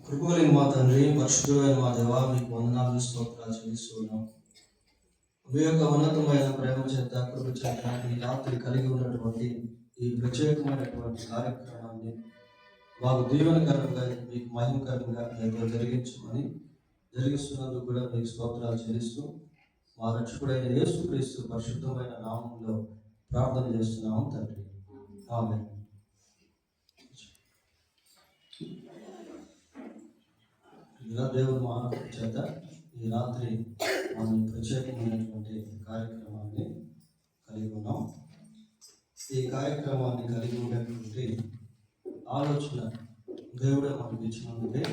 కృపగలిగిన మా తండ్రి, పరిశుద్ధుడైన మా దేవా, మీకు వందనాలు స్తోత్రాలు చెల్లిస్తున్నాం. మీ యొక్క ఉన్నతమైన ప్రేమ చేత, కృప చేత ఈ రాత్రి కలిగి ఉన్నటువంటి ఈ ప్రత్యేకమైనటువంటి కార్యక్రమాన్ని మాకు దీవెనకరంగా, మీకు మహిమకరంగా జరిగిస్తున్నందుకు కూడా మీకు స్తోత్రాలు చెల్లిస్తూ మా రక్షకుడైన యేసుక్రీస్తు పరిశుద్ధమైన నామంలో ప్రార్థన చేస్తున్నాము తండ్రి. ఆమేన్. దేవుని మహాకృప చేత ఈ రాత్రి మనం ప్రత్యేకమైనటువంటి కార్యక్రమాన్ని కలిగి ఉన్నాం. ఈ కార్యక్రమాన్ని కలిగి ఉన్నటువంటి ఆలోచన దేవుడే మనకు ఇచ్చినందుకే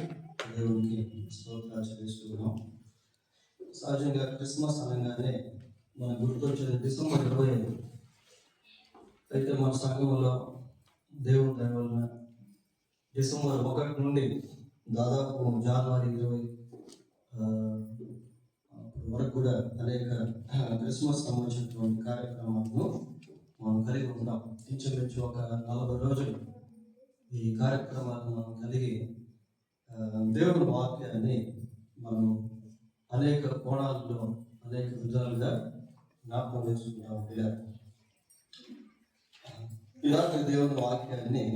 దేవునికి స్తోత్రాలు చెల్లిస్తున్నాం. సహజంగా క్రిస్మస్ అనగానే మనకు గుర్తొచ్చేది డిసెంబర్ 25. అయితే మన సంఘంలో దేవుని దయ వలన డిసెంబర్ 1 నుండి దాదాపు జనవరి 20 వరకు కూడా అనేక క్రిస్మస్ సంబంధించినటువంటి కార్యక్రమాలను మనం కలిగి ఉన్నాం. ఇంచుమించు ఒక 40 రోజులు ఈ కార్యక్రమాలను మనం కలిగి దేవుని వాక్యాన్ని మనం అనేక కోణాల్లో అనేక విధాలుగా జ్ఞాపకం చేసుకుంటాం. ఇలాంటి దేవుని వాక్యాన్ని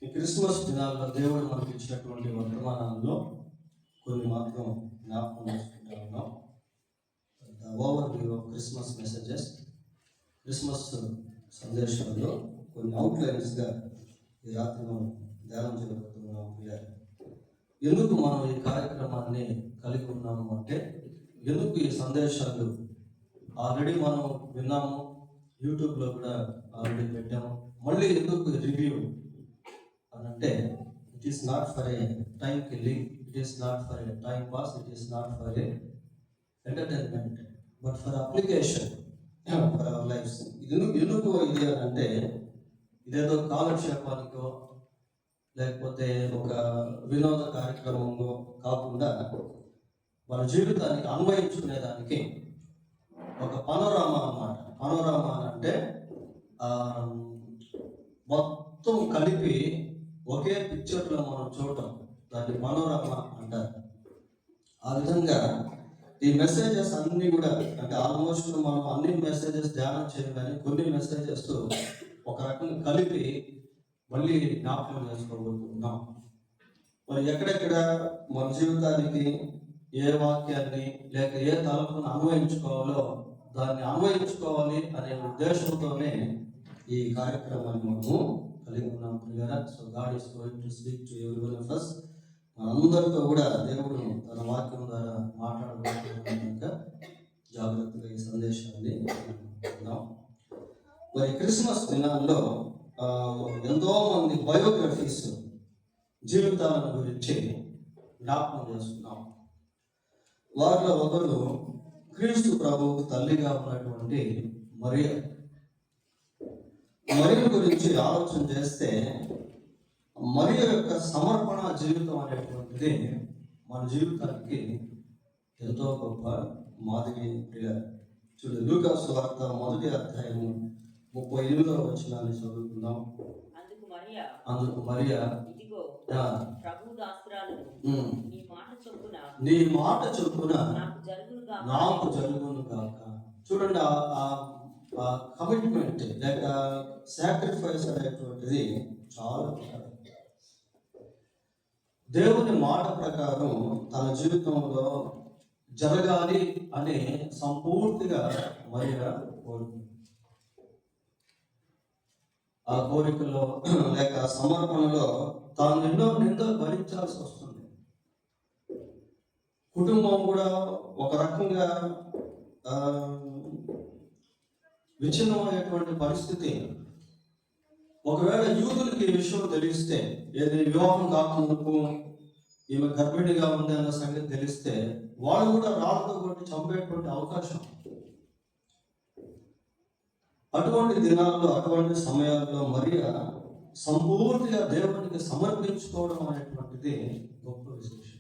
ఈ క్రిస్మస్ దినాల్లో దేవుడు మనకు ఇచ్చినటువంటి వర్తమానాల్లో కొన్ని మాత్రం జ్ఞాపకం చేసుకుంటా ఉన్నాం. The overview of Christmas messages, Christmas సందేశాల్లో కొన్ని అవుట్లైన్స్గా ఈ రాత్రి మనం ధ్యానం చేయబోతున్నాం. ఎందుకు మనం ఈ కార్యక్రమాన్ని కలిగి ఉన్నాము అంటే, ఎందుకు ఈ సందేశాలు ఆల్రెడీ మనం విన్నాము, యూట్యూబ్లో కూడా ఆల్రెడీ పెట్టాము, మళ్ళీ ఎందుకు రివ్యూ అంటే, it is not for a time killing, it is not for a time pass, it is not for a entertainment, but for application for our lifes. ఎందుకు ఇది అంటే, ఇదేదో కాలక్షేపానికో లేకపోతే ఒక వినోద కార్యక్రమంలో కాకుండా మన జీవితానికి అన్వయించుకునేదానికి ఒక పనోరామా అన్నమాట. పనోరామా అంటే మొత్తం కలిపి ఒకే పిక్చర్లో మనం చూడటం, దాన్ని పనోరామా అంటారు. ఆ విధంగా ఈ మెసేజెస్ అన్నీ కూడా, అంటే ఆల్మోస్ట్ మనం అన్ని మెసేజెస్ ధ్యానం చేయాలి, కానీ కొన్ని మెసేజెస్ ఒక రకంగా కలిపి మళ్ళీ జ్ఞాపకం చేసుకోబోతున్నాం. మరి ఎక్కడెక్కడ మన జీవితానికి ఏ వాక్యాన్ని లేక ఏ తలపును అన్వయించుకోవాలో దాన్ని అన్వయించుకోవాలి అనే ఉద్దేశంతోనే ఈ కార్యక్రమాన్ని మనము కలిగి ఉన్నాం. So God is going to speak to everyone of us. మనందరితో కూడా దేవుడు తన వాక్యం ద్వారా మాట్లాడబోతున్న జాగ్రత్తగా ఈ సందేశాన్ని విందాం. మరి క్రిస్మస్ దినాల్లో ఎంతో మంది బయోగ్రఫీస్, జీవితాలను గురించి జ్ఞాపకం చేస్తున్నాం. వారిలో ఒకరు క్రీస్తు ప్రభువుకు తల్లిగా ఉన్నటువంటి మరియ గురించి ఆలోచన చేస్తే, మరియ యొక్క సమర్పణ జీవితం అనేటువంటిది మన జీవితానికి ఎంతో గొప్ప మాదిరి. చూడండి, లూకా సువార్త 1వ అధ్యాయం 38వ వచనాన్ని చదువుకుందాం. అందుకు మరియ, నీ మాట చొప్పున నాకు జరుగును గాక. చూడండి, ఆ కమిట్మెంట్ లేక సాక్రిఫైస్ అనేటువంటిది చాలా దేవుని మాట ప్రకారం తన జీవితంలో జరగాలి అని సంపూర్తిగా మరియ కోరుకుంది. ఆ కోరికలో లేక సమర్పణలో తాను ఎన్నో నిందలు భరించాల్సి వస్తుంది. కుటుంబం కూడా ఒక రకంగా విచ్ఛిన్నమైనటువంటి పరిస్థితి. ఒకవేళ యూదులకి ఈ విషయం తెలిస్తే, ఏది వివాహం కాకముందుకు ఈమె గర్భిణిగా ఉంది అన్న సంగతి తెలిస్తే, వాళ్ళు కూడా రాళ్ళతో కొట్టి చంపేటువంటి అవకాశం. అటువంటి దినాల్లో, అటువంటి సమయాల్లో మరియ సంపూర్తిగా దేవునికి సమర్పించుకోవడం అనేటువంటిది గొప్ప విశేషం.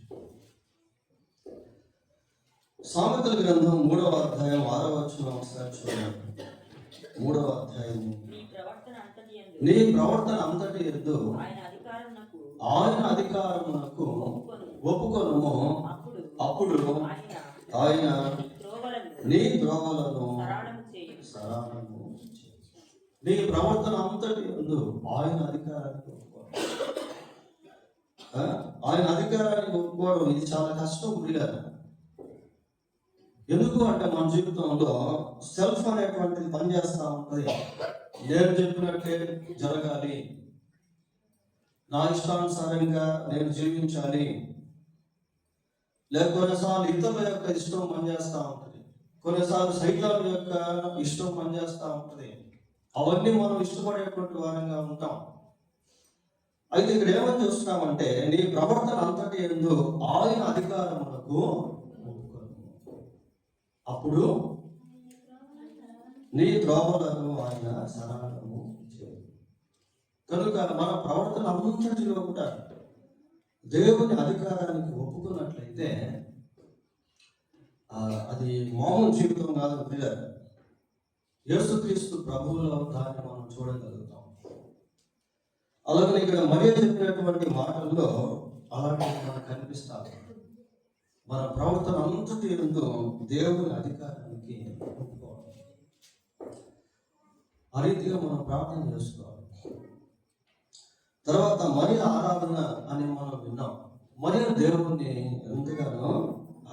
సామెతల గ్రంథం 3వ అధ్యాయం 6వ వచనం ఒకసారి చూడండి. 3వ అధ్యాయం, నీ ప్రవర్తన అంతటి యందు ఆయన అధికారమునకు ఒప్పుకొనుము, అప్పుడు ఆయన నీ త్రోవలను సరళము చేయును. నీ ప్రవర్తన అంతటి యందు ఆయన అధికారానికి ఒప్పుకోవడం, ఆయన అధికారానికి ఒప్పుకోవడం ఇది చాలా కష్టం ప్రియులారా. ఎందుకు అంటే మన జీవితంలో సెల్ఫ్ అనేటువంటిది పనిచేస్తూ ఉంటుంది. నేను చెప్పినట్టే జరగాలి, నా ఇష్టానుసారంగా నేను జీవించాలి, లేక కొన్నిసార్లు ఇతరుల యొక్క ఇష్టం పనిచేస్తూ ఉంటుంది, కొన్నిసార్లు సైతాను యొక్క ఇష్టం పనిచేస్తూ ఉంటుంది. అవన్నీ మనం ఇష్టపడేటువంటి వారంగా ఉంటాం. అయితే ఇక్కడ ఏమని చూస్తున్నామంటే నీ ప్రవర్తన అంతటి యందు ఆయన అధికారములకు అప్పుడు నీ త్రోవలను ఆయన సరళము చేయు. కనుక మన ప్రవర్తన అంతటిలో కూడా దేవుని అధికారానికి ఒప్పుకున్నట్లయితే అది మామూలు జీవితం కాదు పిల్లలు. యేసుక్రీస్తు ప్రభువులో దాన్ని మనం చూడగలుగుతాం. అలాగే ఇక్కడ మరియ చెప్పినటువంటి మాటల్లో అలాంటివి మనకు కనిపిస్తాయి. మన ప్రవర్తన అంతటి యందు దేవుని అధికారానికి ఒప్పుకోవాలి. ఆ రీతిగా మనం ప్రార్థన చేసుకోవాలి. తర్వాత మరి ఆరాధన అని మనం విన్నాం. మరి దేవుణ్ణి ఎంతగానో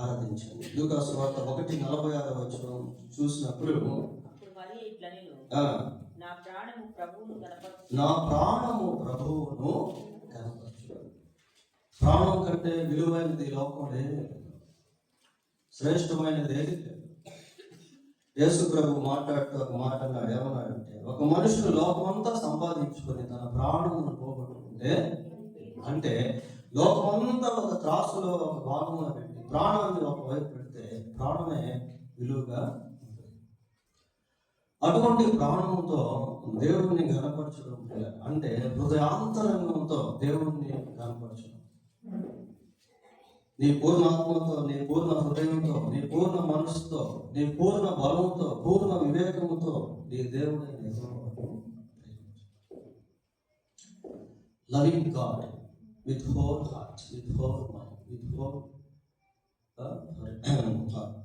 ఆరాధించింది. లూకా సువార్త 1:46 చూసినప్పుడు నా ప్రాణము ప్రభువును కనపరచు. ప్రాణం కంటే విలువైనది లోకంలో శ్రేష్టమైనది ఏది లేదు. యేసు ప్రభు మాట్లాడుతూ ఒక మాట అన్నాడు. ఏమన్నాడంటే ఒక మనుషుడు లోకమంతా సంపాదించుకొని తన ప్రాణమును పోగొట్టుకుంటే, అంటే లోకమంతా ఒక త్రాసులో ఒక భాగంలో పెట్టి ప్రాణాన్ని ఒకవైపు పెడితే ప్రాణమే విలువగా ఉంటుంది. అటువంటి ప్రాణంతో దేవుడిని గణపరచడం అంటే హృదయాంతరంగంతో దేవుడిని గణపరచడం. నీ పూర్ణ ఆత్మతో, నీ పూర్ణ హృదయంతో, నీ పూర్ణ మనసుతో, నీ పూర్ణ బలంతో, పూర్ణ వివేకముతో నీ దేవుడైన యెహోవాను loving God with whole heart, with whole mind, with whole heart.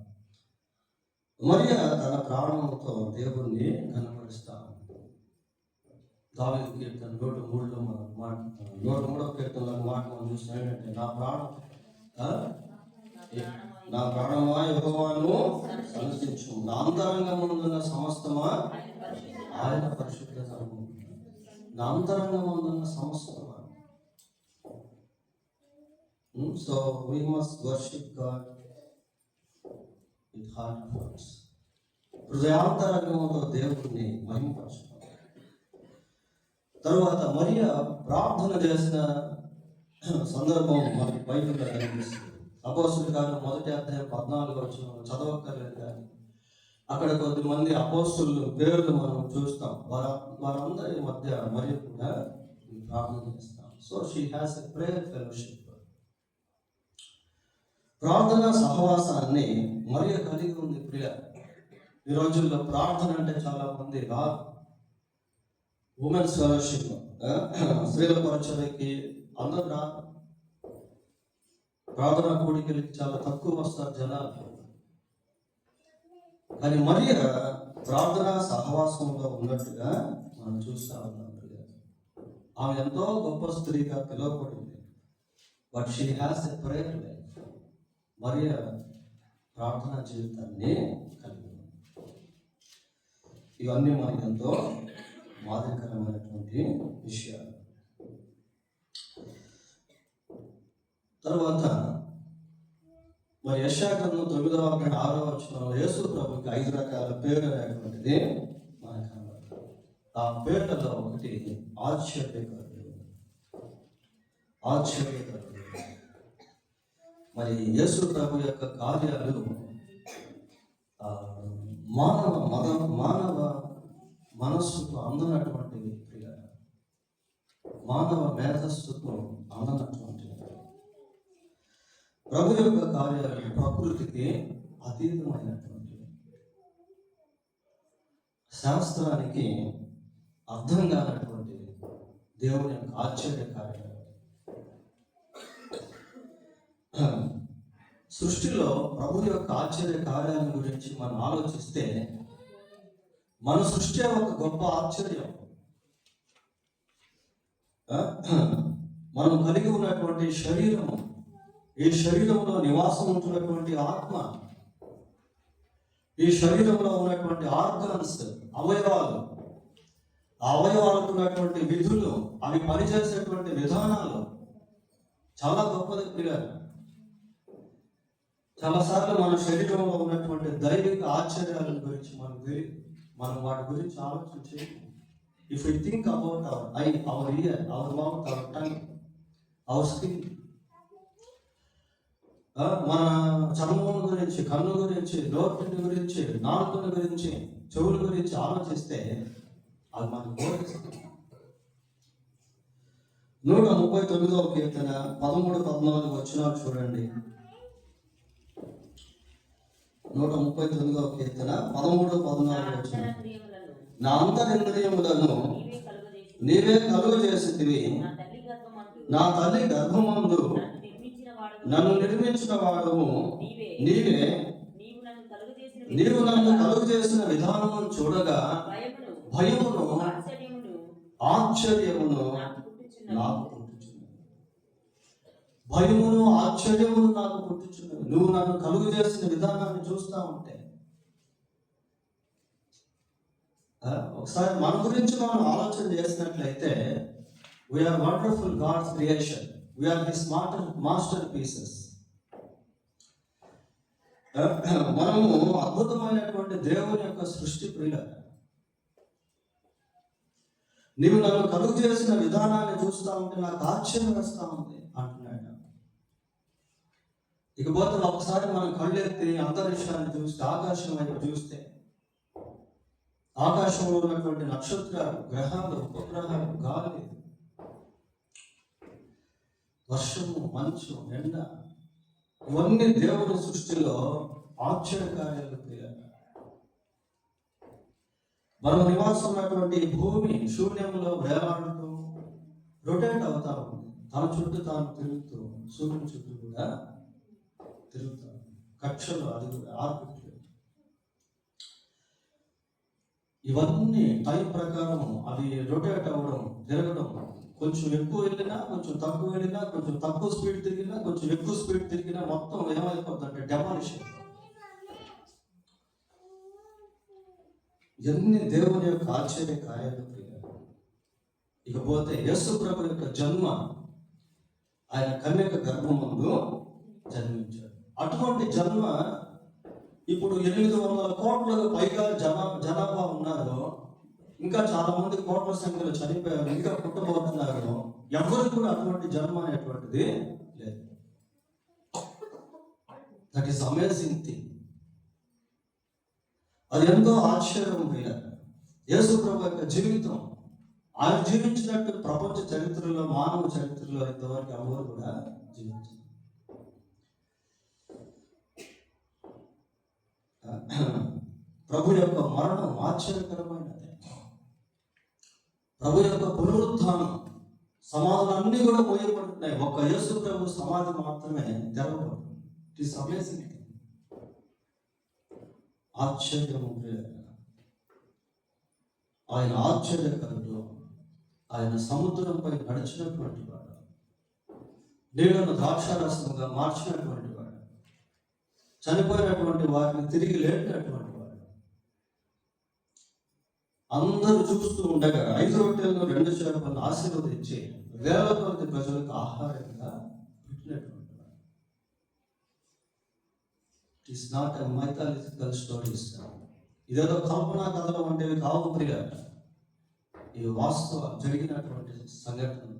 మరియ తన ప్రాణంతో దేవుణ్ణి కనపరుస్తాను. దావీదు కీర్తన 103లో మనం 103వ కీర్తనలో మాట మనం చూసిన ఏంటంటే నా ప్రాణమా యెహోవాను సందర్శించు, నా అంతరంగమున్న సమస్తమా ఆయన పరిశుద్ధత, నా అంతరంగమున్న సమస్తమా. So we must worship God with heart and hearts. హృదయాంతరంగంతో దేవుడిని మహిమపరచడం. తరువాత మరియ ప్రార్థన చేసిన సందర్భం మనకి బైబిల్లో కనిపిస్తుంది. అపోస్తుల కార్యం 1:14 చదవక్కర్లేదు, కానీ అక్కడ కొద్దిమంది అపోస్తుల పేర్లు మనం చూస్తాం. వారందరి మధ్య మరియ కూడా ప్రార్థన చేస్తాం. So she has a prayer fellowship. ప్రార్థన సహవాసాన్ని మరియ కలిగి ఉంది ప్రియ. ఈ రోజుల్లో ప్రార్థన అంటే చాలా మంది రాదు. ఉమెన్స్ ఫెలోషిప్, స్త్రీల పరిచయకి అందరూ రాదు. ప్రార్థన కూడికలకి చాలా తక్కువ వస్తారు జనాలు. కానీ మరియ ప్రార్థన సహవాసంలో ఉన్నట్టుగా మనం చూస్తూ ఉన్నాం. ఆమె ఎంతో గొప్ప స్త్రీగా పిలువబడింది. But she has a prayer life. మరియ ప్రార్థనా జీవితాన్ని కలిగి ఉంది. ఇవన్నీ మనకి ఎంతో మాదిరికరమైనటువంటి విషయాలు. తర్వాత మరి యెషయా గ్రంథం 9:6 యేసు ప్రభుకి 5 రకాల పేరు అనేటువంటిది మనకు కనబడుతుంది. ఆ పేర్లలో ఒకటి ఆశ్చర్యకరుడు. మరి యేసు ప్రభు యొక్క కార్యాలు మానవ మనస్సుకు అందనటువంటి ప్రియ, మానవ మేధస్సుకు అందనటువంటి ప్రభు యొక్క కార్యాలు ప్రకృతికి అతీతమైనటువంటి, శాస్త్రానికి అర్థం కానటువంటి దేవుని యొక్క ఆశ్చర్య కార్యాలు. సృష్టిలో ప్రభు యొక్క ఆశ్చర్య కార్యాల గురించి మనం ఆలోచిస్తే మన సృష్టి ఒక గొప్ప ఆశ్చర్యం. మనం కలిగి ఉన్నటువంటి శరీరము, ఈ శరీరంలో నివాసం ఉంటున్నటువంటి ఆత్మ, ఈ శరీరంలో ఉన్నటువంటి ఆర్గాన్స్, అవయవాలు, ఆ అవయవాలకు ఉన్నటువంటి విధులు, అవి పనిచేసేటువంటి విధానాలు చాలా గొప్పది పిల్లలు. చాలాసార్లు మన శరీరంలో ఉన్నటువంటి దైవిక ఆశ్చర్యాల గురించి మనం వాటి గురించి ఆలోచన చేయాలి. If you think about our eye, our ear, our mouth, our tongue, our skin, మన చర్మం గురించి, కన్ను గురించి, నోటి గురించి, నాలుకల గురించి, చెవుల గురించి ఆలోచిస్తే అది మనకు బోధిస్తుంది. 139వ కీర్తన 13-14 వచనాలు చూడండి. 139వ కీర్తన 13-14 వచనాలు. నా అంతరింద్రియములను నీవే కలుగ చేసితివి, నా తల్లి గర్భమందు నన్ను నిర్మించిన వాడము నీవే. నీవు నన్ను కలుగు చేసిన విధానమును చూడగా భయమును ఆశ్చర్యమును నాకు పుట్టుచున్నది. భయమును ఆశ్చర్యమును నాకు పుట్టుచున్నది. నువ్వు నన్ను కలుగు చేసిన విధానాన్ని చూస్తా ఉంటే, ఒకసారి మన గురించి మనం ఆలోచన చేసినట్లయితే, we are wonderful God's creation, we are the masterpieces. మనము అద్భుతమైనటువంటి దేవుని యొక్క సృష్టి ప్రియుల. నీవు నన్ను కలుగు చేసిన విధానాన్ని చూస్తా ఉంటే నాకు ఆశ్చర్యం వేస్తా ఉంది అంటున్నాడు. ఇకపోతే ఒకసారి మనం కళ్ళెత్తి అంతరిక్షాన్ని చూస్తే, ఆకాశం వైపు చూస్తే, ఆకాశంలో ఉన్నటువంటి నక్షత్రాలు, గ్రహాలు, ఉపగ్రహాలు, గాలి, వర్షము, మంచు, ఎండ, ఇవన్నీ దేవుని సృష్టిలో ఆశ్చర్యకార్యాలు క్రియాలు. మనం నివాసం ఉన్నటువంటి భూమి శూన్యంలో వేలాడుతూ రొటేట్ అవుతా ఉంది. తన చుట్టూ తాను తిరుగుతూ, సూర్యుని చుట్టూ కూడా తిరుగుతా, కక్షలు, అది కూడా ఆర్బిట్. ఇవన్నీ టైం ప్రకారం అవి రొటేట్ అవ్వడం, తిరగడం, కొంచెం ఎక్కువ వెళ్ళినా, కొంచెం తక్కువ వెళ్ళినా, కొంచెం తక్కువ స్పీడ్ తిరిగినా, కొంచెం ఎక్కువ స్పీడ్ తిరిగినా మొత్తం ఏమైపోతుంది అంటే డెమాలిషన్. ఎన్ని దేవుని యొక్క ఆశ్చర్య కార్యాలు. ఇకపోతే యేసు ప్రభు యొక్క జన్మ, ఆయన కన్యక గర్భమందు జన్మించాడు. అటువంటి జన్మ ఇప్పుడు 800 కోట్లకు పైగా జనాభా ఉన్నారు. ఇంకా చాలా మంది కోట్ల సంఖ్యలో చనిపోయారు, ఇంకా పుట్టబోతున్నారు. ఎవరికి కూడా అటువంటి జన్మ అనేటువంటిది లేదు. That is amazing thing. అది ఎంతో ఆశ్చర్యం. యేసు ప్రభు యొక్క జీవితం, ఆయన జీవించినట్టు ప్రపంచ చరిత్రలో, మానవ చరిత్రలో ఇంతవరకు ఎవరు కూడా జీవించారు. ప్రభు యొక్క మరణం ఆశ్చర్యకరమైనది. ప్రభు యొక్క పునరుత్థానం, సమాధులన్నీ కూడా మోయబడుతున్నాయి. ఒక్క యేసు ప్రభు సమాధి మాత్రమే తెరవబడుతుంది. It is amazing. ఆశ్చర్యము. ఆయన ఆశ్చర్యకరుడు. ఆయన సముద్రంపై నడిచినటువంటి వాడు, నీళ్లను ద్రాక్షారసముగా మార్చినటువంటి వాడు, చనిపోయినటువంటి వారిని తిరిగి లేపినటువంటి వాడు. అందరూ చూస్తూ ఉండగా 5 రొట్టెలను 2 చేపలను ఆశీర్వదించి వేల కొద్ది ప్రజలకు ఆహారంగా పెట్టినటువంటి వాడు. It is not a mythological stories. ఇదేదో కల్పనా కథలు వంటివి కావు ప్రియ. ఇవి వాస్తవ జరిగినటువంటి సంఘటనలు,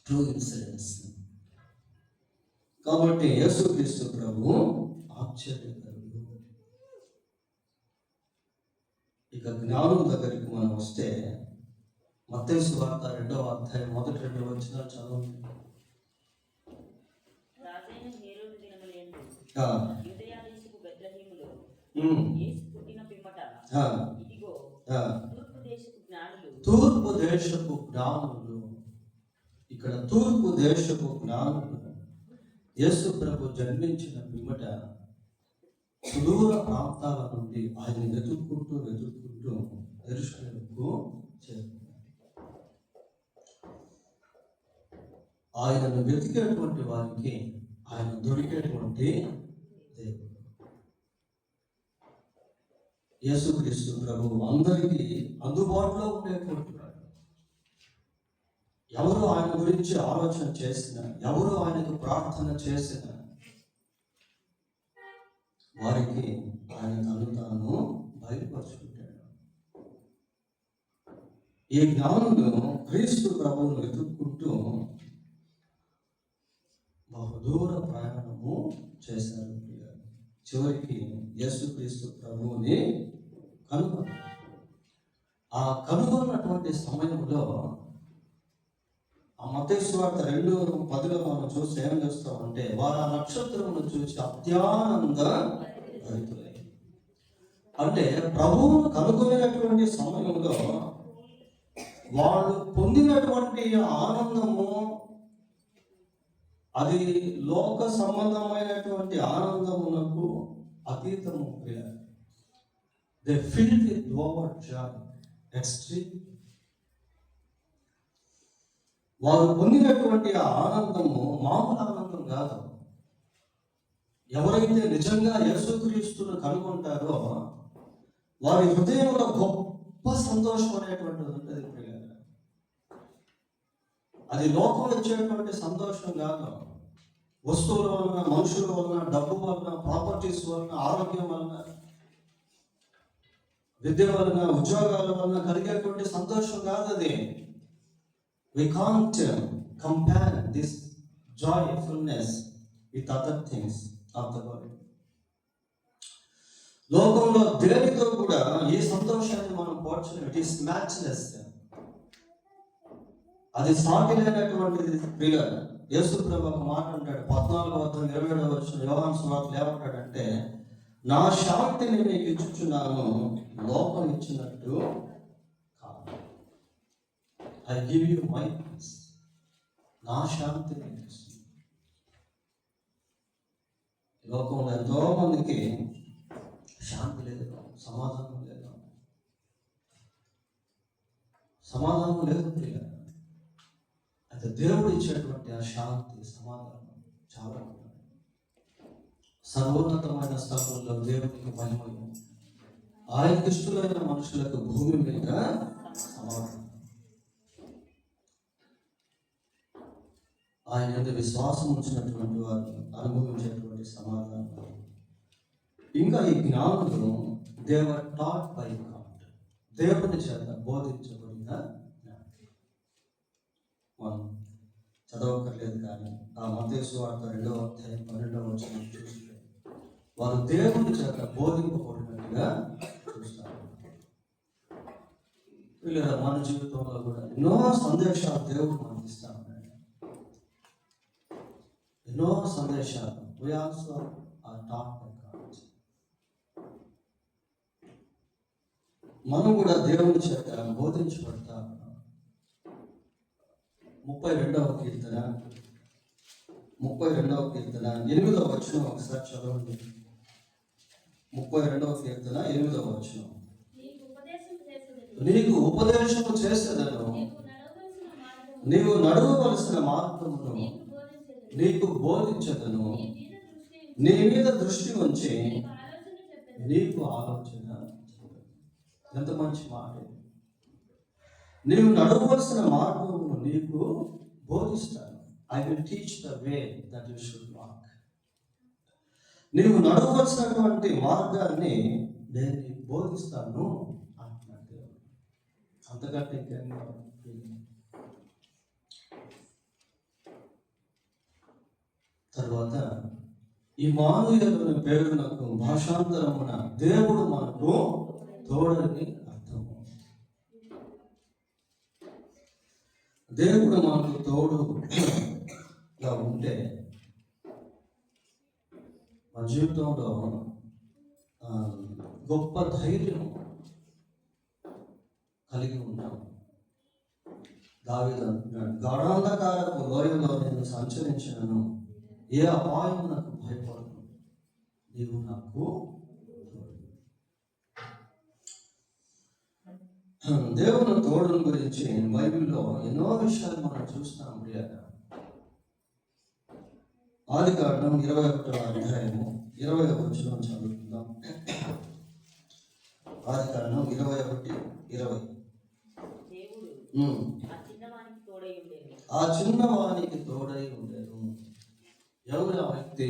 ట్రూ ఇన్సిడెంట్స్. కాబట్టి యేసుక్రీస్తు ప్రభు ఆశ్చర్యకరుడు. ఇక జ్ఞానం దగ్గరికి మనం వస్తే, మత్తయి సువార్త 2వ అధ్యాయం 1-2 వచనాలు చదవండి. తూర్పు దేశపు జ్ఞానులు, ఇక్కడ తూర్పు దేశపు జ్ఞానులు యేసు ప్రభు జన్మించిన పిమ్మట సుదూర ప్రాంతాల నుండి ఆయన వెతుక్కుంటూ యెరూషలేముకు చేరుకున్నారు. ఆయనను వెతికేటువంటి వారికి ఆయన దొరికేటువంటి దేవుడు. యేసుక్రీస్తు ప్రభు అందరికీ అందుబాటులో ఉండేటువంటి వాడు. ఎవరు ఆయన గురించి ఆలోచన చేసిన, ఎవరు ఆయనకు ప్రార్థన చేసిన వారికి ఆయన తను తాను బయలుపరుచుకుంటాడు. ఈ జ్ఞానులు క్రీస్తు ప్రభువును వెతుక్కుంటూ బహుదూర ప్రయాణము చేశారు. చివరికి యేసుక్రీస్తు ప్రభువుని కనుగొన్నారు. ఆ కనుగొన్నటువంటి సమయంలో ఆ మత్తయి సువార్త 2:10 మనం చూసి ఏం చేస్తామంటే, వారు ఆ నక్షత్రమును చూసి అత్యానంద భరితులై. అంటే ప్రభువును కనుగొనేటువంటి సమయంలో వాళ్ళు పొందినటువంటి ఆనందము అది లోక సంబంధమైనటువంటి ఆనందమునకు అతీతము. They feel with over joy, extreme. వారు పొందినటువంటి ఆ ఆనందము మామూలు ఆనందం కాదు. ఎవరైతే నిజంగా యేసుక్రీస్తును కనుగొంటారో వారి హృదయంలో గొప్ప సంతోషం అనేటువంటిది ఉంటుంది. అది లోకం వచ్చేటువంటి సంతోషం కాదు. వస్తువుల వలన, మనుషుల వలన, డబ్బు వలన, ప్రాపర్టీస్ వలన, ఆరోగ్యం వలన, విద్య వలన, ఉద్యోగాల వలన కలిగేటువంటి సంతోషం కాదు అది. We can't compare this joyfulness with other things of the world. లోకంలో దేనితో కూడా ఈ సంతోషాన్ని మనం పోల్చలేం. It is matchless. అది సాటిలేనటువంటిది. ప్రియ యేసు ప్రభు ఒక మాట అంటాడు 14:27 యోహాను సువార్తలో ఏమంటాడంటే, నా శాంతిని మీకు ఇచ్చుచున్నాను, లోకం ఇచ్చినట్టు కాదు. I give you my peace. నా శాంతిని ఇస్తున్నాను. లోకంలో ఎంతో మందికి శాంతి లేదు, సమాధానం లేదు. సమాధానం లేదు ప్రియ. అయితే దేవుడు ఇచ్చేటువంటి ఆ శాంతి, సమాధానం చాలా ఉన్నాయి. సర్వోన్నతమైన స్థలంలో దేవునికి మహిమయు, ఆయనకి ఇష్టమైన మనుషులకు భూమి మీద సమాధానం. ఆయన మీద విశ్వాసం ఉంచినటువంటి వారు అనుభవించేటువంటి సమాధానం. ఇంకా ఈ జ్ఞానులు they were taught by God, దేవుని చేత బోధించబడిన జ్ఞానం. మనం చదవక్కర్లేదు, కానీ ఆ మత్తయి సువార్త 2:12 చూస్తే వారు దేవుని చేత బోధింపబడినట్టుగా చూస్తారు. వీళ్ళ మన జీవితంలో కూడా ఎన్నో సందేశాలు దేవుడు మనకి ఇస్తాడు. ఎన్నో సందేశాలు we also are taught by God. మనం కూడా దేవుని చేత బోధించబడతాం. 32వ కీర్తన 8వ ఒకసారి చదవండి. 32వ కీర్తన 8వ నీకు ఉపదేశము చేసేదను, నీవు నడవవలసిన మార్గమును నీకు బోధించదను, నీ మీద దృష్టి ఉంచి నీకు ఆలోచన. ఎంత మంచి మాట! నీవు నడవవలసిన మార్గమును నీకు బోధిస్తాను. I will teach the way that you should walk. నీవు నడవవలసినటువంటి మార్గాన్ని నేను నీకు బోధిస్తాను అంటున్నాడు. అంతకంటే ఇంకేం తర్వాత ఇమ్మానుయేలు పేరునకు భాషాంతరమున దేవుడు మనకు తోడని అర్థము. దేవుడు మనకు తోడుగా ఉంటే మన జీవితంలో గొప్ప ధైర్యం కలిగి ఉన్నాం. దావీదు అంటున్నాడు, గాఢాంధకారపు లోయలో నేను సంచరించినను ఏ అపాయం నాకు భయపడను, నీవు నాకు. దేవుని తోడుని గురించి బైబిల్లో ఎన్నో విషయాలు మనం చూస్తాం. ఆదికాండం 21వ అధ్యాయము 20వ వచనం చదువుకుందాం. ఆదికాండం 21:20. ఆ చిన్నవానికి తోడై ఉండేను. ఎవరు ఆ వ్యక్తి?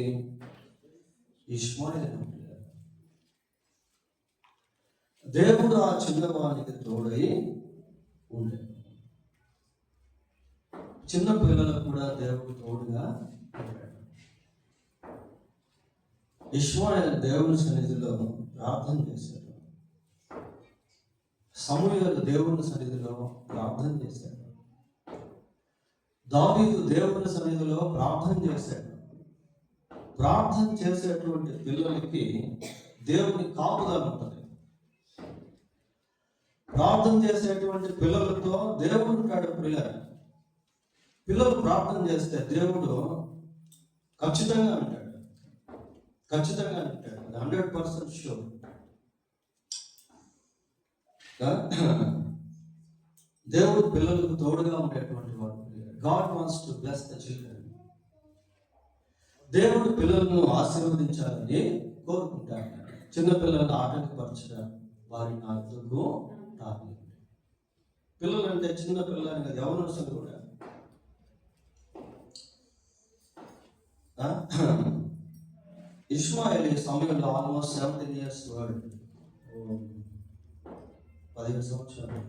ఇష్మాయేలు. దేవుడు ఆ చిన్నవానికి తోడై ఉండేను. చిన్న పిల్లలకు కూడా దేవుడు తోడుగా ఉంటాడు. ఇష్మాయేలు దేవుని సన్నిధిలో ప్రార్థన చేశాడు. సమూయేలు దేవుని సన్నిధిలో ప్రార్థన చేశాడు. దావీదు దేవుని సన్నిధిలో ప్రార్థన చేశాడు. ప్రార్థన చేసేటువంటి పిల్లలకి దేవుని కాపుదల ఉంటుంది. ప్రార్థన చేసేటువంటి పిల్లలతో దేవుడు ఉంటాడు. పిల్లలు ప్రార్థన చేస్తే దేవుడు ఖచ్చితంగా ఉంటాడు. 100% షూర్. దేవుడు పిల్లలకు తోడుగా ఉండేటువంటి వాడు. God wants to bless the children. దేవుడు పిల్లలను ఆశీర్వదించాలని కోరుకుంటాడు. చిన్న పిల్లలను ఆటంకపరచడం వారి నా ఎదుగు రాదు. పిల్లలు అంటే చిన్న పిల్లలని కదా, యవనస్తులు కూడా. ఇష్మాయేలు ఈ సమయంలో ఆల్మోస్ట్ 17 years వరల్డ్, 15 సంవత్సరాలు.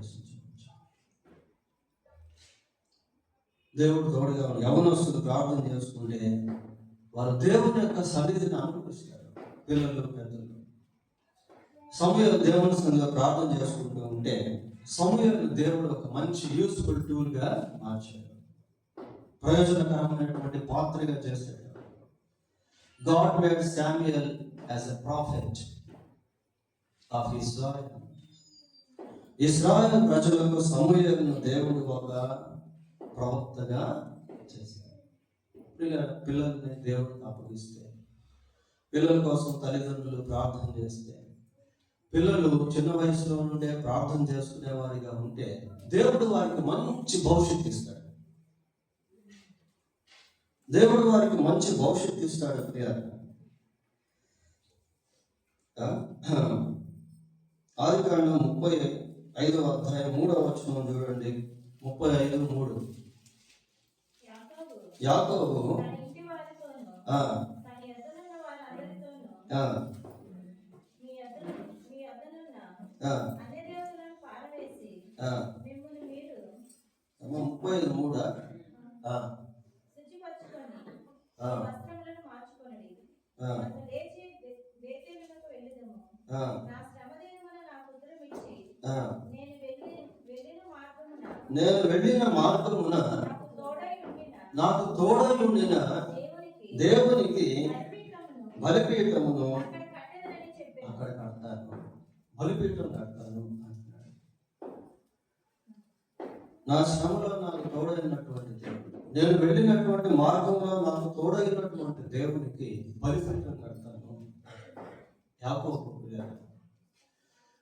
దేవుడు తోడుగా యవనస్తులు ప్రార్థన చేసుకుంటే వారు దేవుని యొక్క సన్నిధిని అనుభవిస్తారు. పిల్లలు, పెద్దలు. సమూయేలు దేవుని సన్నిధిలో ప్రార్థన చేసుకుంటూ ఉంటే సమూయేలు దేవుడు ఒక మంచి యూస్ఫుల్ టూల్గా మార్చాడు. ప్రయోజనకరమైనటువంటి పాత్రగా చేశాడు. God made Samuel as a prophet of Israel. ఇశ్రాయేలు ప్రజలకు సమూయేలును దేవుడు ఒక ప్రవక్తగా చేశాడు. పిల్లల్ని దేవుడికి అప్పగిస్తే, పిల్లల కోసం తల్లిదండ్రులు ప్రార్థన చేస్తే, పిల్లలు చిన్న వయసులో నుండే ప్రార్థన చేసుకునే వారిగా ఉంటే దేవుడు వారికి మంచి భవిష్యత్తు ఇస్తాడు. దేవుడు వారికి మంచి భవిష్యత్తు ఇస్తాడు. ఆదికాండం 35వ అధ్యాయం 3వ వచనం చూడండి. 35:3. యాకోబు నేను వెళ్ళిన మార్గమున నాకు తోడై ఉండిన దేవునికి బలిపీఠమును అక్కడ కడతాను, బలిపీఠం కడతాను అంటున్నాడు. నా శ్రమలో నాకు తోడైనటువంటి దేవుడు, నేను వెళ్ళినటువంటి మార్గంలో నాకు తోడైనటువంటి దేవునికి బలిపీఠం కడతాను. యాకోబు.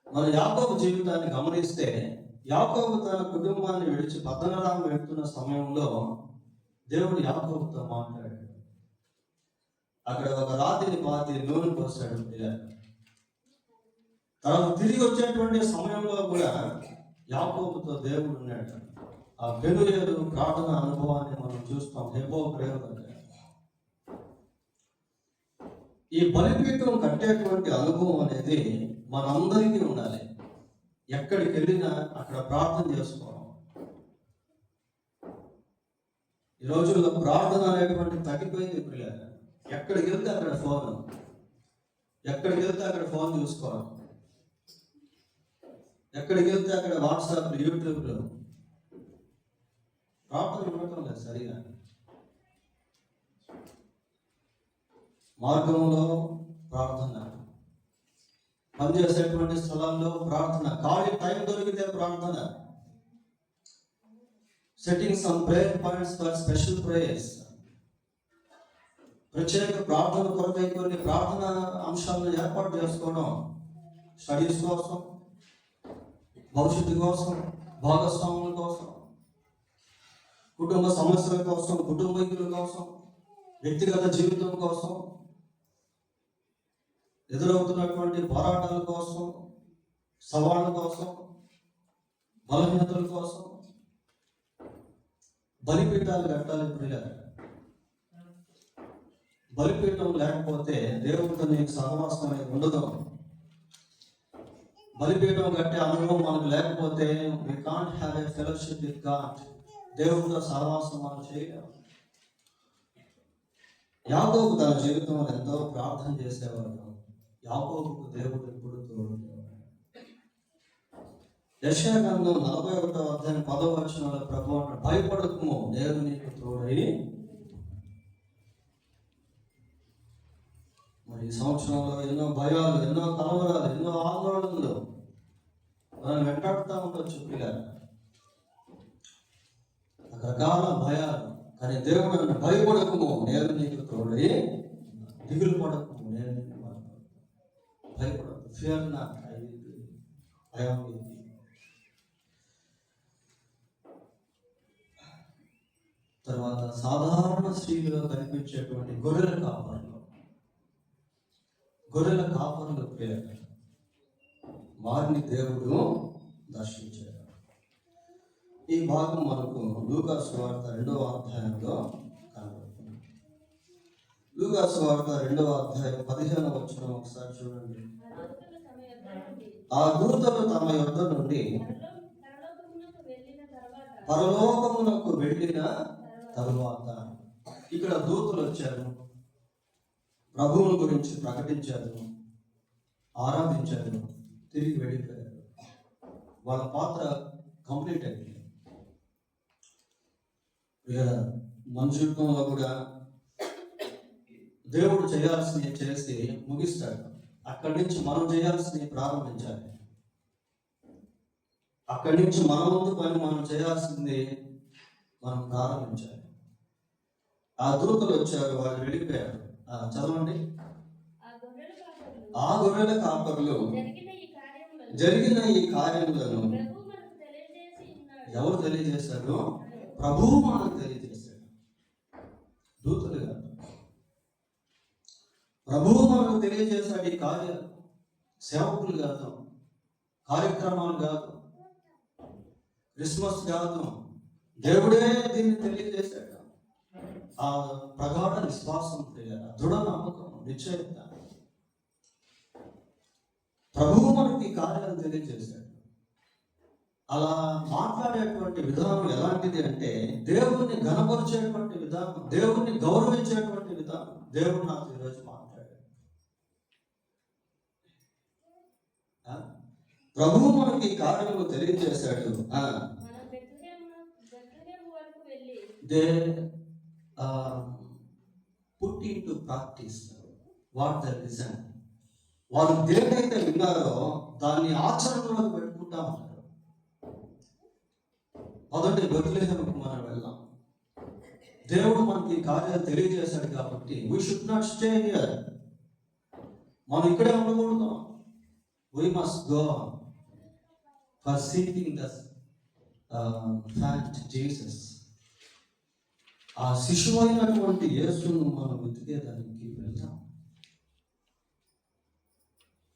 మన యాకోబు జీవితాన్ని గమనిస్తే, యాకోబు తన కుటుంబాన్ని విడిచి పద్దనరాము వెళ్తున్న సమయంలో దేవుడు యాకోబుతో మాట్లాడాడు. అక్కడ ఒక రాతిని పాతి నూనె పోసాడు. తర్వాత తిరిగి వచ్చేటువంటి సమయంలో కూడా యాకోబుతో దేవుడు ఉన్నాడు. ఆ పెనుయేలు ప్రార్థన అనుభవాన్ని మనం చూస్తాం. హెబో ప్రేమ. ఈ బలిపీఠం కట్టేటువంటి అనుభవం అనేది మనందరికీ ఉండాలి. ఎక్కడికి వెళ్ళినా అక్కడ ప్రార్థన చేసుకోవడం. ఈ రోజుల్లో ప్రార్థన అనేటువంటి తగ్గిపోయింది. పిల్లలు ఎక్కడికి వెళ్తే అక్కడ ఫోన్, ఎక్కడికి వెళ్తే అక్కడ ఫోన్ చూసుకోవడం, ఎక్కడికి వెళ్తే అక్కడ వాట్సాప్, యూట్యూబ్లో ప్రార్థన ఉండటం లేదు సరిగా. మార్గంలో ప్రార్థన, పనిచేసేటువంటి స్థలాల్లో ప్రార్థన, ఖాళీ టైం దొరికితే ప్రార్థన. Setting some prayer points for special prayers. ప్రత్యేక ప్రార్థన కొరకై కొన్ని ప్రార్థన అంశాలను ఏర్పాటు చేసుకోవడం, స్టడీస్ కోసం, భవిష్యత్తు కోసం, భాగస్వాముల కోసం, కుటుంబ సమస్యల కోసం, కుటుంబీకుల కోసం, వ్యక్తిగత జీవితం కోసం, ఎదురవుతున్నటువంటి పోరాటాల కోసం, సవాళ్ళ కోసం, బలహీనతల కోసం బలిపీఠాలు కట్టాలి. ప్రియులారా, బలిపీఠం లేకపోతే దేవుడితో నీకు సహవాసం అనేది ఉండదు. బలిపీఠం కట్టే అనుభవం మనకు లేకపోతే we can't have a fellowship with God. దేవుడితో సహవాసం మనం చేయలేము. యాకోబు తన జీవితంలో ఎంతో ప్రార్థన చేసేవాడు. యాకోబుకు దేవుడు ఎప్పుడు తోడుండేవాడు. యెషయా గ్రంథం 41వ అధ్యాయం 10వ వచనంలో ప్రభువు అంటాడు, భయపడకుము, నేను నీకు తోడై. మరి ఈ సంవత్సరంలో ఎన్నో భయాలు, ఎన్నో కలవరాలు, ఎన్నో ఆందోళనలు మనం వెంటాడుతూ ఉండొచ్చు పిల్లలు, రకరకాల భయాలు. కానీ దేవుడు నన్ను భయపడకము, నేను నీకు తోడై. దిగులు పడకము, నేను నీకు భయపడకు. Fear not, I am with you. తర్వాత సాధారణ స్త్రీలో కనిపించేటువంటి గొర్రెల కాపరులు ప్రేరణ వారిని దేవుడు దర్శించాడు. ఈ భాగం మనకు లూకా సువార్త 2వ అధ్యాయంలో కనబడుతుంది. లూకా సువార్త 2వ అధ్యాయం 15వ వచనం ఒకసారి చూడండి. ఆ దూతలు తమ యొద్ద నుండి పరలోకమునకు వెళ్ళిన తరువాత, ఇక్కడ దూతలు వచ్చారు, ప్రభువుల గురించి ప్రకటించారు, ఆరాధించారు, తిరిగి వెళ్ళిపోయారు. వాళ్ళ పాత్ర కంప్లీట్ అయింది. మన జీవితంలో కూడా దేవుడు చేయాల్సినవి చేసి ముగిస్తాడు. అక్కడి నుంచి మనం చేయాల్సినవి ప్రారంభించాలి. అక్కడి నుంచి మన ముందు పని మనం చేయాల్సింది మనం ప్రారంభించాలి. ఆ దూతలు వచ్చారు, వాళ్ళు వెళ్ళిపోయారు. చదవండి. ఆ గొర్రెల కాపరులు జరిగిన ఈ కార్యములను ఎవరు తెలియజేశారు? ప్రభువు మనకు తెలియజేశాడు. దూతలు కాదు, ప్రభువు మనకు తెలియజేశాడు. ఈ కార్యాలు సేవకులు కాదు, కార్యక్రమాలు కాదు, క్రిస్మస్ కాదు, దేవుడే దీన్ని తెలియజేశాడు. ఆ ప్రగాఢ విశ్వాసం, దృఢ నమ్మకం, నిశ్చయత, ప్రభువు మనకి కార్యాలు తెలియజేశాడు. అలా మాట్లాడేటువంటి విధానం ఎలాంటిది అంటే దేవుణ్ణి ఘనపరిచేటువంటి విధానం, దేవుణ్ణి గౌరవించేటువంటి విధానం. దేవుడు నాకు ఈరోజు మాట్లాడాడు. ప్రభువు మనకి కార్యము తెలియజేశాడు. They put into practice what they listen. వాళ్ళు దేన్నైతే విన్నారో దాన్ని ఆచరణలోకి పెట్టుకుంటా ఉన్నారు. మొదటి బెత్లెహేముకు మనం వెళ్దాం. దేవుడు మనకి కార్యాలు తెలియజేశాడు కాబట్టి we should not stay here. మనం ఇక్కడే ఉండకూడదు. We must go for seeking the fact Jesus. ఆ శిశువైనటువంటి యేసును మనం వెతికేదానికి వెళ్తాం.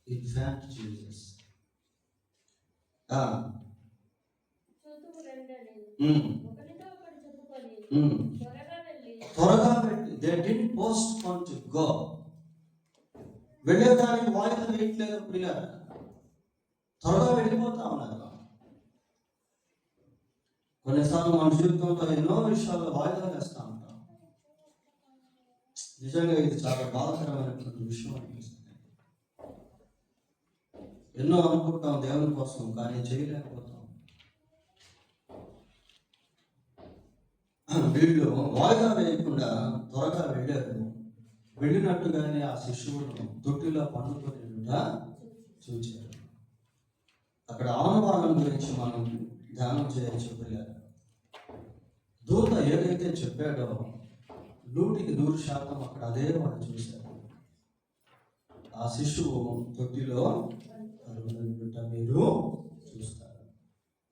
In fact Jesus. త్వరగా వెళ్ళి they didn't postpone to go. వెళ్ళేదానికి వాయిదా వేయట్లేదు ప్రియులారా, త్వరగా వెళ్ళిపోతా ఉన్నారు. కొన్నిసార్లు మన జీవితంలో ఎన్నో విషయాల్లో వాయిదా వేస్తూ ఉంటాం. నిజంగా ఇది చాలా బాధాకరమైనటువంటి విషయం అనిపిస్తుంది. ఎన్నో అనుకుంటాం దేవుని కోసం, కానీ చేయలేకపోతాం. వీళ్ళు వాయిదా వేయకుండా త్వరగా వెళ్ళారు. వెళ్ళినట్టుగానే ఆ శిశువును తొట్టిలో పండుకొని చూచారు. అక్కడ ఆనవాళ్ళ గురించి మనం ధ్యానం చేయొచ్చు. దూత ఏదైతే చెప్పాడో 100% అక్కడ అదే వాడు చూశాడు. ఆ శిశువు తొట్టిలో కరుణుట మీరు చూస్తారు.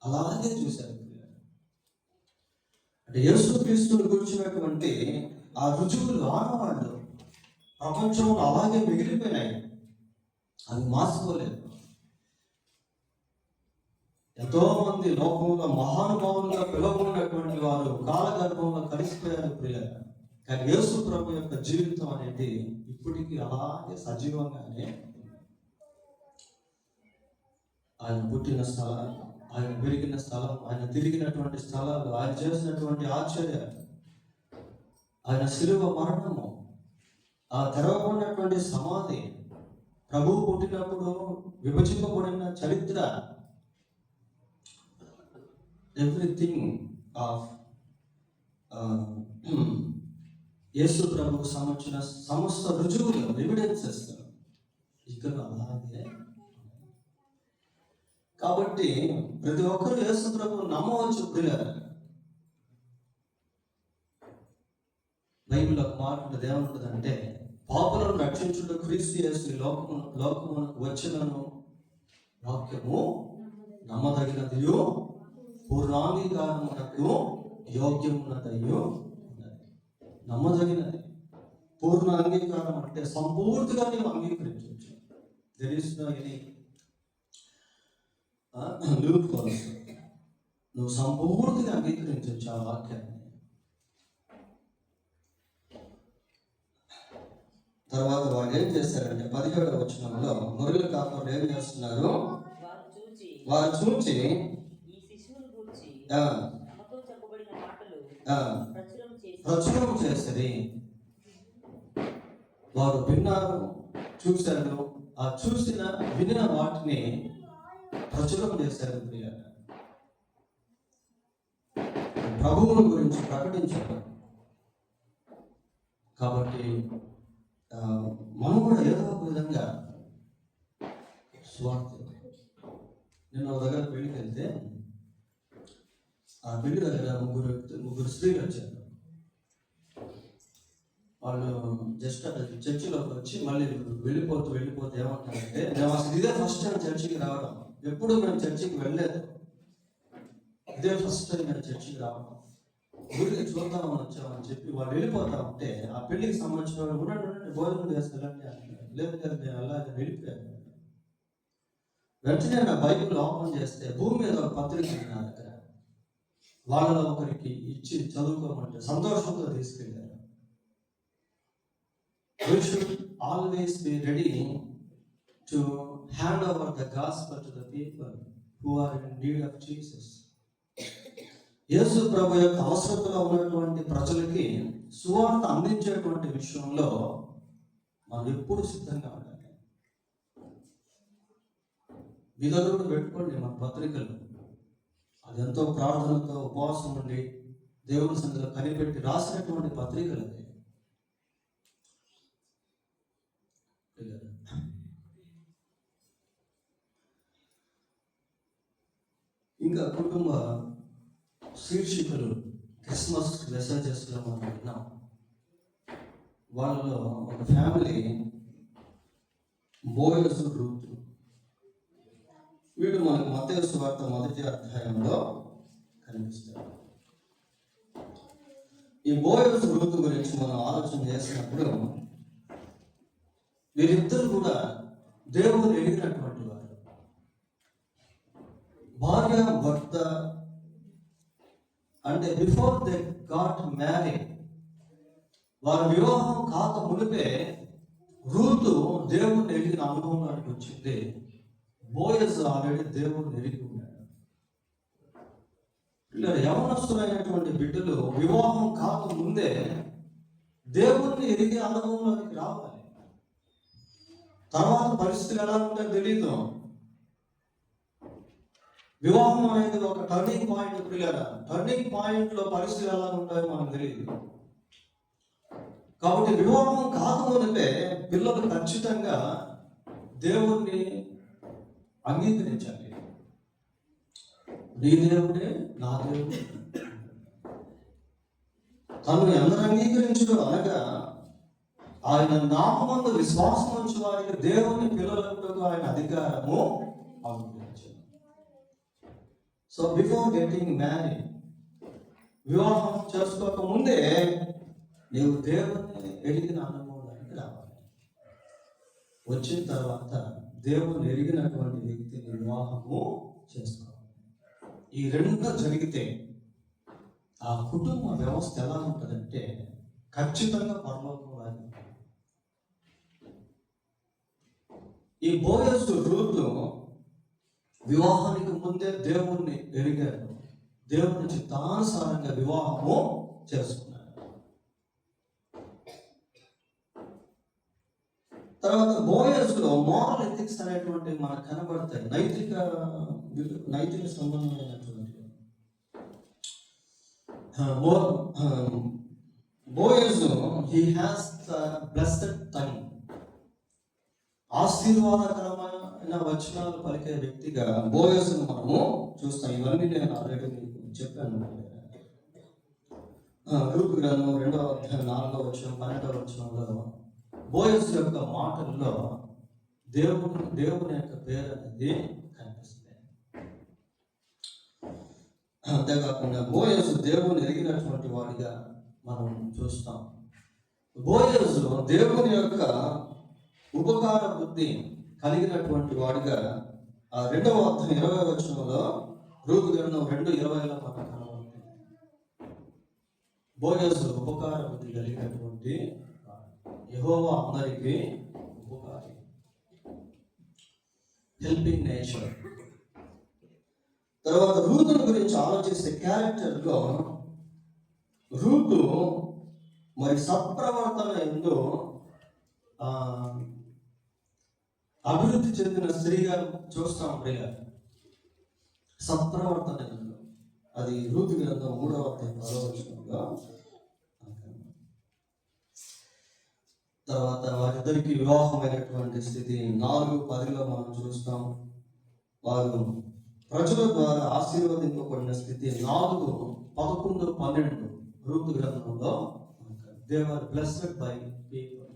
అలాగే చూశారు. అంటే యేసుక్రీస్తుని గురించినటువంటి ఆ రుజువులు ఆనవాళ్ళు ప్రపంచంలో అలాగే మిగిలిపోయినాయి, అవి మార్చుకోలేదు. ఎంతో మంది లోకంలో మహానుభావులుగా పిలువబడినటువంటి వారు కాలగర్భంలో కలిసిపోయారు ప్రియులారా. కానీ యేసు ప్రభు యొక్క జీవితం అనేది ఇప్పటికీ అలాగే సజీవంగానే, ఆయన పుట్టిన స్థలాలు, ఆయన పెరిగిన స్థలం, ఆయన తిరిగినటువంటి స్థలాలు, ఆయన చేసినటువంటి ఆశ్చర్యాలు, ఆయన శిలువ మరణము, ఆ తెరవబడినటువంటి సమాధి, ప్రభువు పుట్టినప్పుడు విభజింపబడిన చరిత్ర, ఎవ్రీథింగ్ ఆఫ్ యేసు ప్రభువుకు సంబంధించిన సమస్త రుజువులు, ఎవిడెన్సెస్ ఇక్కడ అలాగే. కాబట్టి ప్రతి ఒక్కరు యేసు ప్రభువు నమ్మవచ్చు ప్రియులారా. బైబిల్ ఒక మాట ఉంటుంది, ఏమంటుందంటే పాపులను రక్షించుట క్రీస్తు యేసు లోకమునకు వచ్చినను వాక్యము నమ్మదగినదియు పూర్ణాంగీకారమునకు యోగ్యమున్నదయ్యో ఉన్నది. నమ్మదగినది, పూర్ణ అంగీకారం అంటే సంపూర్తిగా నీవు అంగీకరించవచ్చు. తెలిసిన ఇది నువ్వు సంపూర్తిగా అంగీకరించవచ్చు ఆ వాక్యాన్ని. తర్వాత వాడు ఏం చేశారంటే 17వ వచనంలో గొర్రెల కాపరులు ఏం చేస్తున్నారు, వారు చూచి ప్రచురం చేస్తుంది. వారు విన్నారు, చూశారు, ఆ చూసిన వినిన వాటిని ప్రచురం చేశారు. ప్రభువుల గురించి ప్రకటించారు. కాబట్టి మనం కూడా ఏదో ఒక విధంగా స్వార్థ. నేను ఒక దగ్గర పెళ్ళికి వెళ్తే ఆ పెళ్లి దగ్గర ముగ్గురు స్త్రీలు వచ్చారు. వాళ్ళు జస్ట్ అక్కడ చర్చిలోకి వచ్చి మళ్ళీ వెళ్ళిపోతూ ఏమంటారంటే, మేము అసలు ఇదే ఫస్ట్ టైం చర్చికి రావడం, ఎప్పుడు మేము చర్చికి వెళ్ళలేదు, ఇదే ఫస్ట్ టైం మేము చర్చికి రావడం, ఊరికి చూద్దామని వచ్చామని చెప్పి వాళ్ళు వెళ్ళిపోతా ఉంటే ఆ పెళ్లికి సంబంధించిన వాళ్ళు ఉండండి భోజనం చేసుకెళ్ళండి అంటున్నారు. లేదు నేను అలాగే వెళ్ళిపోయాను. వెంటనే నా బైబిల్ ఓపెన్ చేస్తే భూమి మీద ఒక పత్రిక నా దగ్గర, వాళ్ళలో ఒకరికి ఇచ్చి చదువుకోమంటే సంతోషంతో తీసుకెళ్ళారు. We should always be ready to hand over the gospel to the people who are in need of Jesus. యేసు ప్రభు యొక్క అవసరతలో ఉన్నటువంటి ప్రజలకి సువార్త అందించేటువంటి విషయంలో మనం ఎప్పుడు సిద్ధంగా ఉండాలి. మీ దగ్గర కూడా పెట్టుకోండి మన పత్రికలు. అది ఎంతో ప్రార్థనతో ఉపవాసం ఉండి దేవుని సన్నిధిలో కనిపెట్టి రాసినటువంటి పత్రికలు అది. ఇంకా కుటుంబ శీర్షికలు క్రిస్మస్ మెసేజెస్లో మనం విన్నాం. వాళ్ళలో ఒక ఫ్యామిలీ బోయజు రూతు. వీడు మనకు మత్తయి సువార్త 1వ అధ్యాయంలో కనిపిస్తాడు. ఈ బోయజు రూతు గురించి మనం ఆలోచన చేసినప్పుడు వీరిద్దరు కూడా దేవుడు ఎరిగినటువంటి వారు. భార్య భర్త అంటే బిఫోర్ దే గాట్ మ్యారీడ్, వారి వివాహం కాక మునిపే రూతు దేవుడిని ఎరిగిన అనుభవంలోకి వచ్చింది. బోయజ్ ఆల్రెడీ దేవుడిని ఎరిగి ఉన్నాడు. ఇలా యవనస్తులైనటువంటి బిడ్డలు వివాహం కాక ముందే దేవుడిని ఎరిగే అనుభవంలోకి రావాలి. తర్వాత పరిస్థితులు ఎలా ఉంటాయో తెలీదు. వివాహం అనేది ఒక టర్నింగ్ పాయింట్ పిల్లరా. టర్నింగ్ పాయింట్ లో పరిస్థితులు ఎలా ఉంటాయో మనకు తెలియదు. కాబట్టి వివాహం కాకమునిపే పిల్లలు ఖచ్చితంగా దేవుణ్ణి అంగీకరించాలి. నీ దేవుడే నా దేవుడు. తను ఎందరు అంగీకరించడు అనగా ఆయన నామమందు విశ్వాసం ఉంచి వారికి దేవుని పిల్లలకు ఆయన అధికారము అనుగ్రహించాడు. సో బిఫోర్ గెటింగ్ మ్యారీడ్, వివాహం చేసుకోక ముందే నీవు దేవుని ఎరిగిన అనుభవానికి రావాలి. వచ్చిన తర్వాత దేవుని ఎరిగినటువంటి వ్యక్తిని వివాహము చేసుకోవాలి. ఈ రెండు జరిగితే ఆ కుటుంబ వ్యవస్థ ఎలా ఉంటుందంటే ఖచ్చితంగా పరలోకం లాగా. ఈ బోయజు రూతు వివాహానికి ముందే దేవుణ్ణి ఎరిగారు, దేవుని చిత్తానుసారంగా వివాహము చేసుకున్నారు. తర్వాత బోయజ్లో మోరల్ ఎథిక్స్ అనేటువంటి మనకు కనబడతాయి. నైతిక సంబంధమైనటువంటి Boaz he has the blessed tongue. ఆశీర్వాదకరమైన వచనాలు పలికే వ్యక్తిగా బోయజ్ను మనము చూస్తాం. ఇవన్నీ నేను ఆల్రెడీ మీకు చెప్పాను. రూతు గ్రంథం 2వ అధ్యాయం 4వ వచనం 12వ వచనంలో బోయజ్ యొక్క మాటల్లో దేవుని యొక్క పేరు అనేది కనిపిస్తుంది. అంతేకాకుండా బోయజ్ దేవుని ఎరిగినటువంటి వాడిగా మనం చూస్తాం. బోయజ్ దేవుని యొక్క ఉపకార బుద్ధి కలిగినటువంటి వాడిగా ఆ 2వ అధ్యాయం 20వ వచనంలో రూతు గ్రంథం 2:20లో మనకు కనబడుతుంది. బోయజ్ ఉపకార బుద్ధి కలిగినటువంటి యెహోవా అందరికీ ఉపకారి, హెల్పింగ్ నేచర్. తర్వాత రూతుని గురించి ఆలోచిస్తే క్యారెక్టర్లో రూతు మరి సత్ప్రవర్తన ఎందు అభివృద్ధి చెందిన స్త్రీగా చూస్తాం. ప్రియ సత్ప్రవర్తన ఎందు అది రూతు గ్రంథం 3వ అధ్యాయం 10వ వచనంలో. తర్వాత వారిద్దరికి వివాహమైనటువంటి స్థితి 4:10లో మనం చూస్తాం. వారు ప్రజల ద్వారా ఆశీర్వదింపబడిన స్థితి 4:11-12 రూతు గ్రంథంలో. They were blessed by people.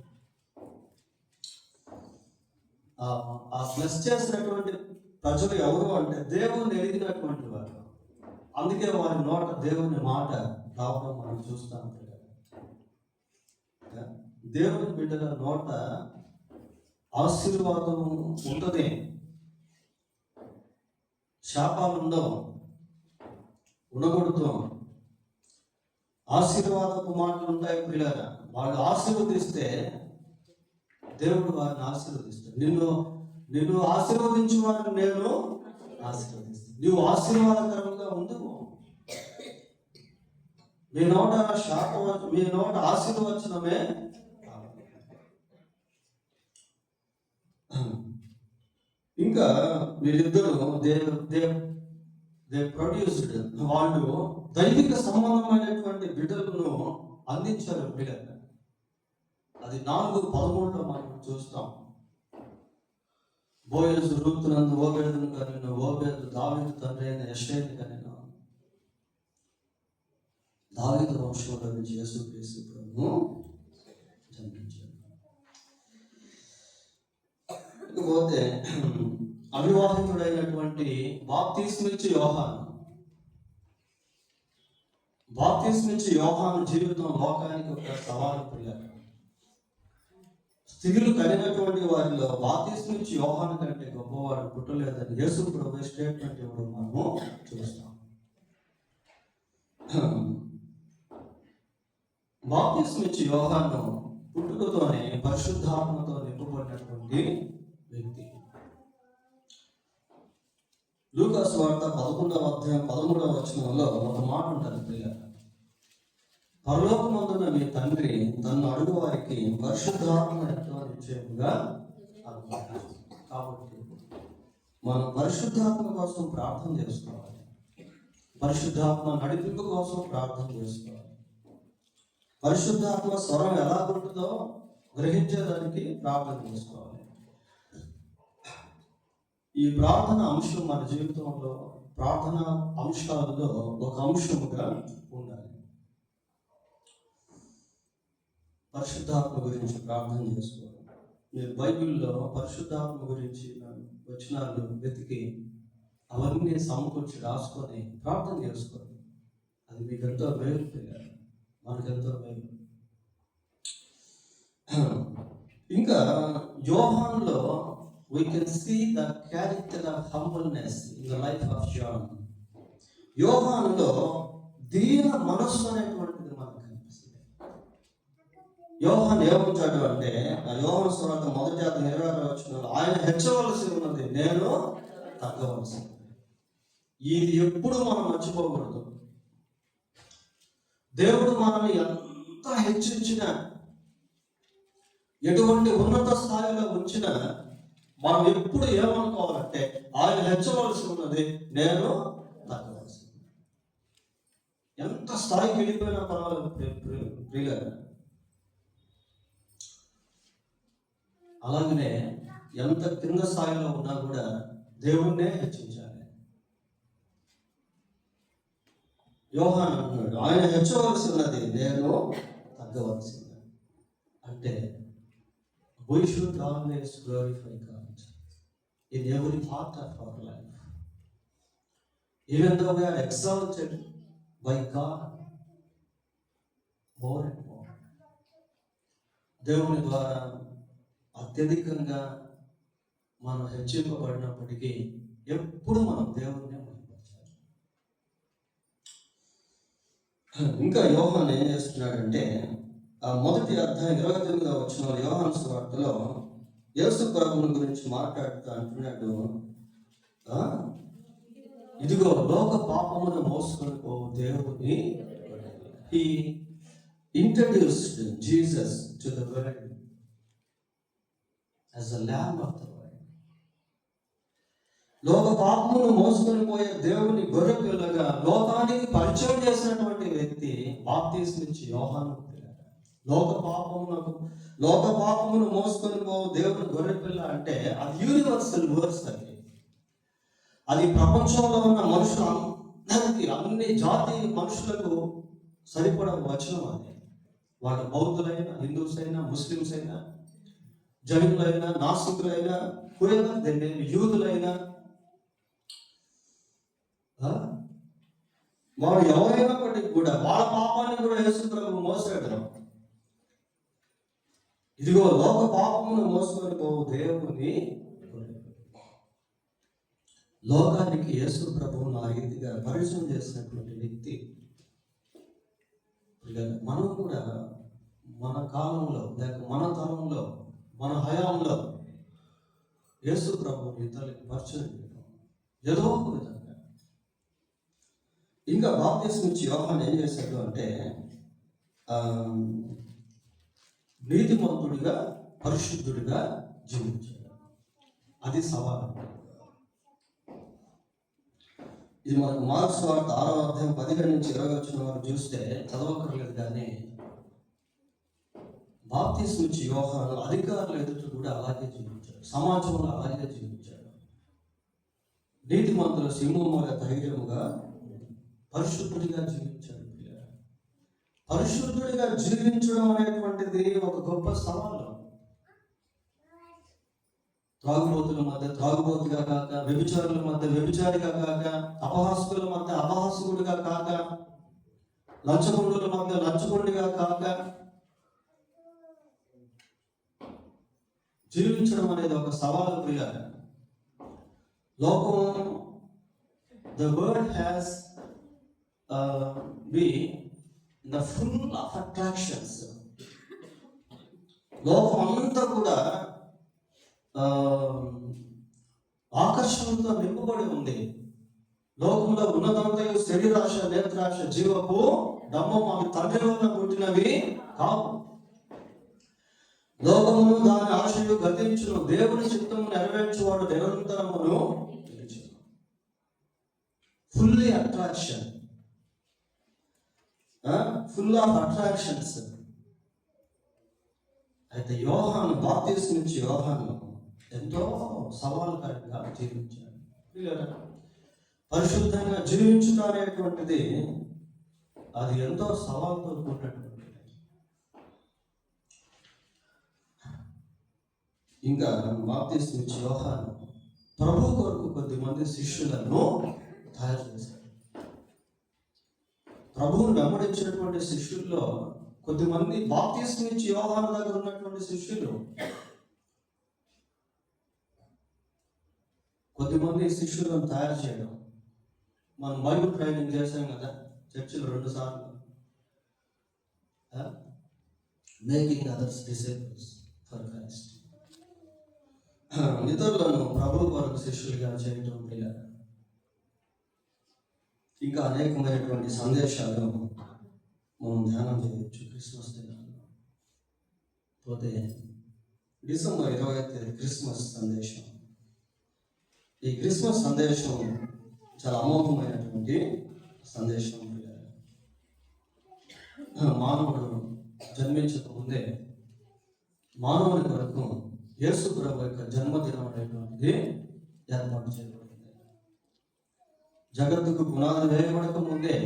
ఆ బ్లెస్ చేసినటువంటి ప్రజలు ఎవరు అంటే దేవుని ఎరిగినటువంటి వారు. అందుకే వారి నోట దేవుని మాట రావడం మనం చూస్తాం. దేవుని బిడ్డల నోట ఆశీర్వాదం ఉంటుంది, శాపాలు ఉండవు, ఉండకూడదు. ఆశీర్వాదపు మాటలు ఉంటాయి. పిల్లగా వాళ్ళు ఆశీర్వదిస్తే దేవుడు వారిని ఆశీర్వదిస్తాడు. నిన్ను ఆశీర్వదించు వారిని నేను ఆశీర్వదిస్తాను. నువ్వు ఆశీర్వాదకరంగా ఉండవు. మీ నోట శాపం, మీ నోట ఆశీర్వచనమే. ఇంకా వీరిద్దరూ దే ప్రొడ్యూస్డ్, వాళ్ళు దైవిక సంబంధమైనటువంటి బిడ్డలను అందించారు. బిడ్డలు అది 4:13లో మనం చూస్తాం. బోయజ్ రూతునందు ఓబేదును కనెను, ఓబేదు దావీదు తండ్రి అయిన యెషేని కనెను. దావీదు వంశంలో నుంచి యేసుక్రీస్తు ప్రభువు జన్మించాడు. ఇకపోతే అవివాహితుడైనటువంటి బాప్తిస్మిచ్చి యోహాను జీవితం లోకానికి ఒక సవాలు. ప్రియారు స్త్రీలు కలిగినటువంటి వారిలో బాప్తిస్మిచ్చి యోహాను కంటే గొప్పవాడు పుట్టలేదని యేసు ప్రభు స్టేట్మెంట్ ఇవ్వడం మనము చూస్తాం. బాప్తిస్మిచ్చి యోహాను పుట్టుకతోనే పరిశుద్ధాత్మతో నింపబడినటువంటి వ్యక్తి. లూకా సువార్త 11వ అధ్యాయం 13వ వచనంలో ఒక మాట ఉంటుంది. ప్రియ పరలోకమందున మీ తండ్రి తన్ను అడుగు వారికి పరిశుద్ధాత్మ ఎంతో నిశ్చయముగా. కాబట్టి మనం పరిశుద్ధాత్మ కోసం ప్రార్థన చేసుకోవాలి. పరిశుద్ధాత్మ నడిపింపు కోసం ప్రార్థన చేసుకోవాలి. పరిశుద్ధాత్మ స్వరం ఎలా ఉంటుందో గ్రహించేదానికి ప్రార్థన చేసుకోవాలి. ఈ ప్రార్థన అంశం మన జీవితంలో, ప్రార్థన అంశాలలో ఒక అంశముగా ఉండాలి. పరిశుద్ధాత్మ గురించి ప్రార్థన చేసుకోవాలి. మీరు బైబిల్లో పరిశుద్ధాత్మ గురించి వచనాలు వెతికి అవన్నీ సమకూర్చి రాసుకొని ప్రార్థన చేసుకోండి. అది మీకు ఎంతో మేలు, మనకెంతో మేలు. ఇంకా యోహానులో we can see the character of humbleness in the life of John. యోహానులో దీన మనస్సు అనేటువంటిది మనకు కనిపిస్తుంది. యోహాను ఏమంటాడు అంటే, ఆ యోహాను సువార్త 1:26 ఆయన హెచ్చవలసి ఉన్నది, నేను తగ్గవలసి. ఇది ఎప్పుడు మనం మర్చిపోకూడదు. దేవుడు మనల్ని ఎంత హెచ్చించినా, ఎటువంటి ఉన్నత స్థాయిలో ఉంచినా, మనం ఎప్పుడు ఏమనుకోవాలంటే ఆయన హెచ్చవలసి ఉన్నది, నేను తగ్గవలసి. ఎంత స్థాయికి వెళ్ళిపోయినా పర్వాలేదు ప్రియుల. అలాగనే ఎంత కింద స్థాయిలో ఉన్నా కూడా దేవుణ్ణే హెచ్చించాలి. యోహాను అంటున్నాడు, ఆయన హెచ్చవలసి ఉన్నది, నేను తగ్గవలసి. అంటే we should always glorify God in every part of our life. Even though we are exalted by God more and more. దేవుని ద్వారా అత్యధికంగా మనం హెచ్చింపబడినప్పటికీ ఎప్పుడు మనం దేవుడిని మహిమపరచాలి. ఇంకా యోహాను ఏం చేస్తున్నాడంటే, ఆ 1:29 యోహాను సువార్తలో యేసు ప్రభువుని గురించి మాట్లాడుతూ అంటున్నాడు, ఇదిగో లోక పాపమును మోసుకొని పోవు దేవుని. He introduced Jesus to the world as the Lamb of the world. లోక పాపమును మోసుకొని పోయే దేవుని గొర్రె పిల్లగా లోకానికి పరిచయం చేసినటువంటి వ్యక్తి బాప్తిస్మిచ్చి యోహాను. లోక పాపమును మోసుకొని పోవు దేవుని గొర్రె పిల్ల అంటే అది యూనివర్సల్ వర్డ్స్. అది ప్రపంచంలో ఉన్న మనుషులందరికీ, అన్ని జాతి మనుషులకు సరిపడ వచనం. అది వాళ్ళ బౌద్ధులైనా, హిందూస్ అయినా, ముస్లిమ్స్ అయినా, జైనులైనా, నాస్తికులైనా, యూదులైనా, వాడు ఎవరైనప్పటికీ కూడా వాళ్ళ పాపాన్ని కూడా యేసు ప్రభువు మోసాడు. ఇదిగో లోక పాపమును మోసుకొని పోవు దేవుని. లోకానికి యేసు ప్రభువును ఆ రీతిగా పరిచయం చేసినటువంటి వ్యక్తి. మనం కూడా మన కాలంలో, లేక మన తరంలో, మన హయాంలో యేసు ప్రభువుని ఇతరులకు పరిచయం చేయడం ఏదో ఒక విధంగా. ఇంకా బాప్తిస్మిచ్చి యోహాను ఏం చేశాడు అంటే, నీతిమంతుడిగా, పరిశుద్ధుడిగా జీవించాడు. అది సవాలు. ఇది మనకు మార్క్స్ వార్త 6:15-20 వరకు చూస్తే చదవకర్లేదు. కానీ బాప్తిస్మిచ్చి యోహాను అధికారుల ఎదుట కూడా అలాగే జీవించాడు, సమాజంలో అలాగే జీవించాడు. నీతిమంతుల సింహముగా ధైర్యముగా పరిశుద్ధుడిగా జీవించాడు. పరిశుద్ధుడిగా జీవించడం అనేటువంటిది ఒక గొప్ప సవాలు. త్రాగుబోతుల మధ్య త్రాగుబోతుగా కాక, వ్యభిచారుల మధ్య వ్యభిచారిగా కాక, అపహాసకుల మధ్య అపహాసకుడిగా కాక, లంచగొండుల మధ్య లంచగొండిగా కాక జీవించడం అనేది ఒక సవాలు ప్రియాలి. లోకం, the world has been the full of attractions. లోకం అంతా కూడా ఆకర్షణతో నింపబడి ఉంది. లోకంలో ఉన్నదంతయు శరీరాశ, నేత్రాశ, జీవపు డమ్మం అవి తండ్రి వల్ల పుట్టినవి కావు. లోకమును దాని ఆశయు గతించును, దేవుని చిత్తము నెరవేర్చువాడు నిరంతరమును నిలిచును. Fully attraction, full of attractions. అయితే యోహాను, బాప్తిస్మిచ్చి యోహాను ఎంతో సవాలుకరంగా జీవించాడు. పరిశుద్ధంగా జీవించుట అనేటువంటిది అది ఎంతో సవాలుతో కూడినటువంటిది. ఇంకా బాప్తిస్మం ఇచ్చే యోహాను ప్రభు కొరకు కొద్దిమంది శిష్యులను తయారు చేశాడు. ప్రభువును వెంబడించినటువంటి శిష్యుల్లో కొద్దిమంది బాప్తిస్మం ఇచ్చే యోహాను దగ్గర ఉన్నటువంటి శిష్యులు, కొద్దిమంది శిష్యులను తయారు చేయడం. మనం బైబిల్ ట్రైనింగ్ చేసాం కదా చర్చిలో 2 సార్లు, making others disciples for Christ. ఇతరులను ప్రభు కొరకు శిష్యులుగా చేయటం ఇలా ఇంకా అనేకమైనటువంటి సందేశాలు మనం ధ్యానం చేయవచ్చు క్రిస్మస్ దినాల్లో. పోతే డిసెంబర్ 25 క్రిస్మస్ సందేశం. ఈ క్రిస్మస్ సందేశం చాలా అమోఘమైనటువంటి సందేశం. మానవుడు జన్మించక ముందే మానవుని కొరకు యేసు ప్రభు యొక్క జన్మదినం అనేటువంటిది ఏర్పాటు చేయబడింది. జగత్తుకు పునాది వేయబడక ముందే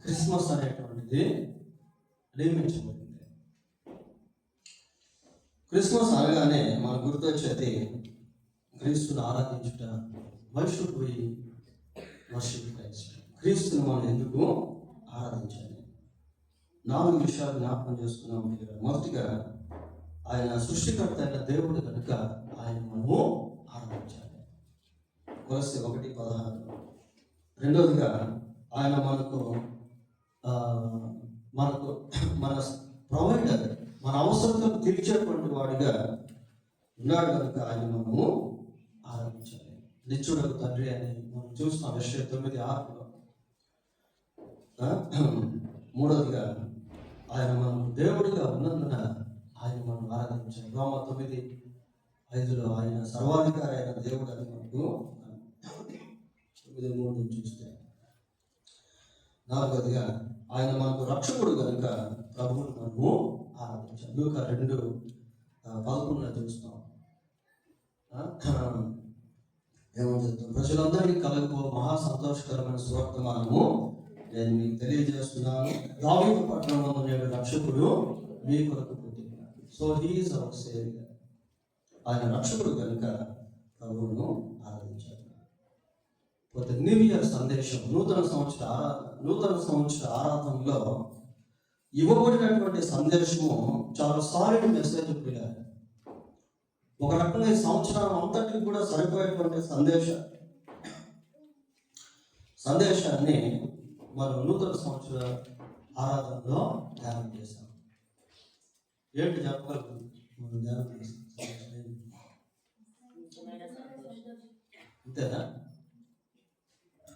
క్రిస్మస్ అనేటువంటిది నియమించబడింది. క్రిస్మస్ అనగానే మనకు గుర్తొచ్చేది క్రీస్తుని ఆరాధించుట. Why should we worship Christ? క్రీస్తుని మనం ఎందుకు ఆరాధించాలి? 4 విషయాలు జ్ఞాపకం చేసుకున్నాం. మొదటిగా ఆయన సృష్టికర్త అయిన దేవుడు కనుక ఆయన మనము ఆరాధించాలి. కొలస్సీ 1:16. రెండవదిగా ఆయన మనకు మన ప్రొవైడర్, మన అవసరతను తీర్చేటువంటి వాడిగా ఉన్నాడు కనుక ఆయన మనము ఆరాధించాలి. నిత్యుడకు తండ్రి అని మనం చూస్తాం యెషయా 9:6. మూడవదిగా ఆయన మనకు దేవుడిగా ఉన్నందున ఆయన మనం ఆరాధించాలి. రోమ 9:5 ఆయన సర్వాధికారి అయిన దేవుడు అని మనకు 9:3 చూస్తే. నాలుగవదిగా ఆయన మనకు రక్షకుడు కనుక ప్రభువుని మనము ఆరాధించాలి. లూకా 2:11 చూస్తాం. ఏమని చెప్తాం? ప్రజలందరికీ కలగబో మహా సంతోషకరమైన సువర్తమానము నేను మీకు తెలియజేస్తున్నాను. దావీదు పట్టణంలో నేడు రక్షకుడు మీ కొరకు పుట్టినాడు. So he is our saviour. ఆయన రక్షకుడు కనుక ప్రభువును ఆరాధించాలి. పోతే న్యూ ఇయర్ సందేశం, నూతన సంవత్సర ఆరాధనలో ఇవ్వబడినటువంటి సందేశము చాలా సాలిడ్ మెసేజ్. పిల్లలు ఒక రకంగా ఈ సంవత్సరం అంతటికి కూడా సరిపోయేటువంటి సందేశాన్ని మనం నూతన సంవత్సర ఆరాధనలో ధ్యానం చేశాం. ఏంటి చెప్పగలరు? మనం ధ్యానం చేస్తాం అంతేనా?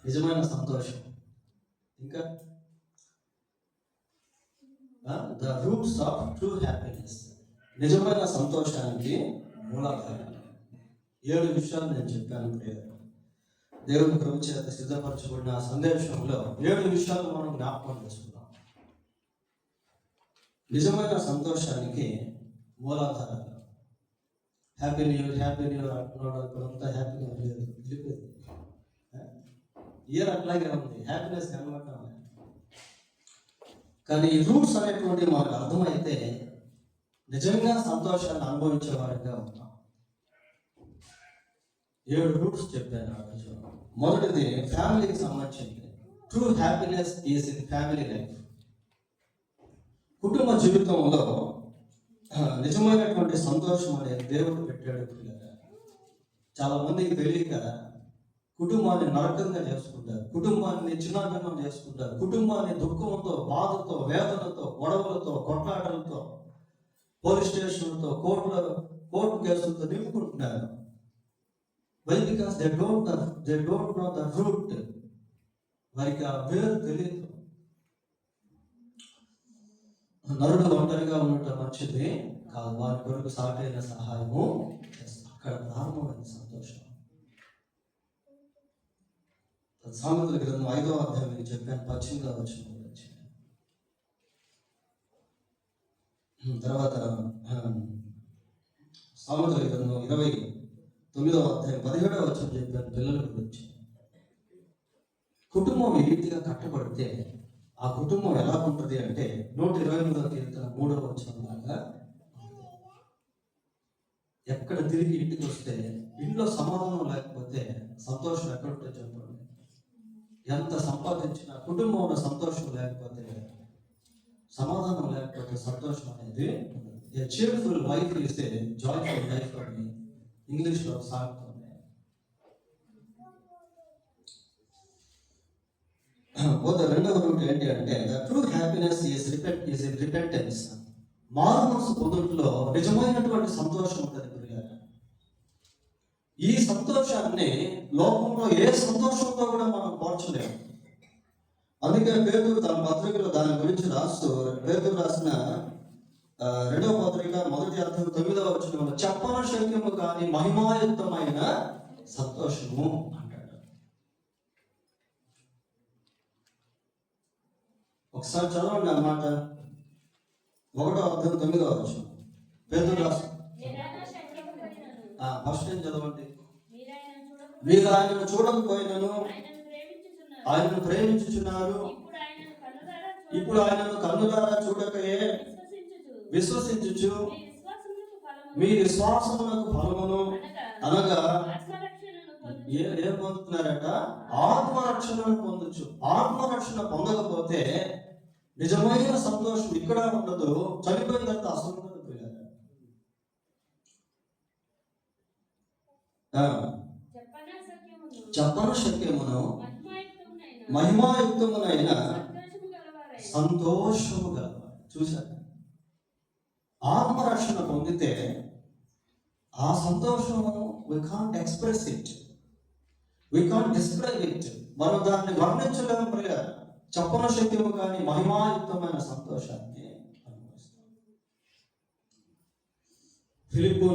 నిజమైన సంతోషం. ఇంకా the roots of true happiness. నిజమైన సంతోషానికి మూలాధారం 7 విషయాలు నేను చెప్పాను. దేవుని కృప చేత సిద్ధపరచబడిన సందేశంలో 7 విషయాలు మనం జ్ఞాపకం చేసుకున్నాం. నిజమైన సంతోషానికి మూలాధారాలు. హ్యాపీ న్యూ ఇయర్ అంటున్నాడు. ఇప్పుడంతా హ్యాపీగా లేదు, వెళ్ళిపోయింది. ఇయర్ అట్లాగే ఉంది, హ్యాపీనెస్ కనబడటం. కానీ ఈ రూట్స్ అనేటువంటి మనకు అర్థమైతే నిజంగా సంతోషాన్ని అనుభవించే వారిగా ఉంటాం. 7 రూట్స్ చెప్పాను ఆ రోజు. మొదటిది ఫ్యామిలీకి సంబంధించింది. True happiness is in family life. కుటుంబ జీవితంలో నిజమైనటువంటి సంతోషం అనేది దేవుడు పెట్టాడు. చాలా మందికి తెలియక కుటుంబాన్ని నరకంగా చేసుకుంటారు, కుటుంబాన్ని చిన్నాభిన్నం చేసుకుంటారు, కుటుంబాన్ని దుఃఖంతో, బాధతో, వేదనతో, గొడవలతో, కొట్లాటలతో, పోలీస్ స్టేషన్లతో, కోర్టు కేసులతో నింపుకుంటున్నారు. Why? Because they don't know the root. వారికి ఆ వేరు తెలియదు. నరుడు ఒంటరిగా ఉండటం మంచిది కాదు, వారి కొరకు సాటైన సహాయము చేస్తారు. అక్కడ ప్రారంభమైన సంతోషం. సామెతల గ్రంథం 5వ అధ్యాయం మీకు చెప్పాను, 18వ వచనం గురించి. తర్వాత సామెతల గ్రంథం 29వ అధ్యాయం 17వ వచనం చెప్పాను పిల్లల గురించి. కుటుంబం ఈ రీతిగా కట్టబడితే ఆ కుటుంబం ఎలా ఉంటుంది అంటే 128వ కీర్తన 3వ వచనం లాగా ఎక్కడ తిరిగి ఇంటికి వస్తే ఇంట్లో సమాధానం లేకపోతే సంతోషం ఎక్కడ ఉంటే చెప్పండి. ఎంత సంపాదించినా కుటుంబంలో సంతోషం లేకపోతే, సమాధానం లేకపోతే సంతోషం అనేది ఏ cheerful wife is a joyful life అని ఇంగ్లీష్లో సాగుతుంది. పోతే రెండవ రూట్ ఏంటి అంటే the true happiness is in repentance. మారు మనసు పొందుట్లో నిజమైనటువంటి సంతోషం ఉంటుంది. ఈ సంతోషాన్ని లోకంలో ఏ సంతోషంతో కూడా మనం పోల్చలేము. అందుకే పేతురు తన పత్రికలో దాని గురించి రాస్తూ, పేతురు రాసిన 2వ పత్రిక 1వ అధ్యాయం 9వ వచనంలో చెప్పన శక్యము కానీ మహిమాయుక్తమైన సంతోషము అంటాడు. ఒకసారి చదవండి అన్నమాట. 1వ అధ్యాయం 9వ వచనం పేతురు రాసిన ఫస్ట్ ఏం చదవండి. మీరు ఆయనను చూడకపోయినను ఆయనను ప్రేమించుచున్నారు, ఇప్పుడు ఆయనను కన్నులారా చూడకయే విశ్వసించుచు మీ విశ్వాసమునకు ఫలమును అనగా ఏం పొందుతున్నారట? ఆత్మరక్షణను పొందొచ్చు. ఆత్మరక్షణ పొందకపోతే నిజమైన సంతోషం ఇక్కడ ఉండదు, చనిపోయిన తర్వాత అసలు ఉండదు. చెప్పన శక్యమును మహిమాయుక్తమునైన సంతోషము గలవారు. చూశారు, ఆత్మరక్షణ పొందితే ఆ సంతోషము we can't express it, we can't describe it. మనం దాన్ని వర్ణించలేము. ప్రియ చెప్పన శక్యము కానీ మహిమాయుక్తమైన సంతోషాన్ని అనుభవిస్తాం. ఫిలిప్పు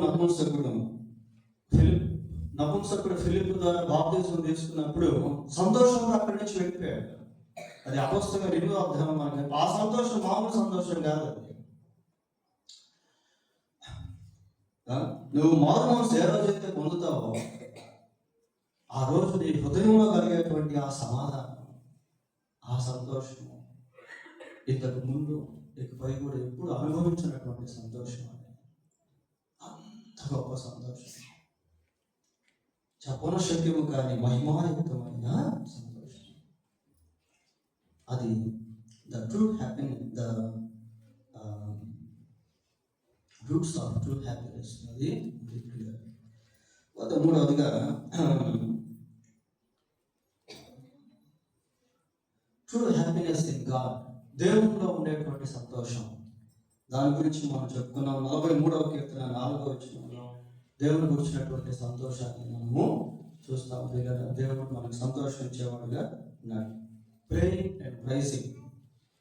నపుంసకుడు ఫిలిప్పు ద్వారా బాప్తిజం తీసుకున్నప్పుడు సంతోషంగా అక్కడి నుంచి వెళ్ళిపోయాడు. అది అపోస్తలుల 2వ అధ్యాయం. మనకి ఆ సంతోషం మామూలు సంతోషం కాదు. అది నువ్వు మారు మనసు ఏ రోజైతే పొందుతావో ఆ రోజు నీ హృదయంలో కలిగేటువంటి ఆ సమాధానం, ఆ సంతోషము ఇంతకు ముందు ఇకపై కూడా ఎప్పుడు అనుభవించినటువంటి సంతోషం. అని అంత గొప్ప సంతోషం, చెప్పన శక్యము కానీ మహిమాయుక్తమైన సంతోషం. అది the true happiness, the roots of true happiness. అది క్లియర్. మూడవదిగా ట్రూ హ్యాపీనెస్ ఇన్ గాడ్, దేవునిలో ఉండేటువంటి సంతోషం. దాని గురించి మనం చెప్పుకున్నాం. 43వ కీర్తన 4వ వచనంలో దేవుని గురించినటువంటి సంతోషాన్ని మనము చూస్తాం. దేవుడు మనకు సంతోషం ఇచ్చేవాడుగా ఉన్నాడు. ప్రేయింగ్ అండ్ ప్రైజింగ్,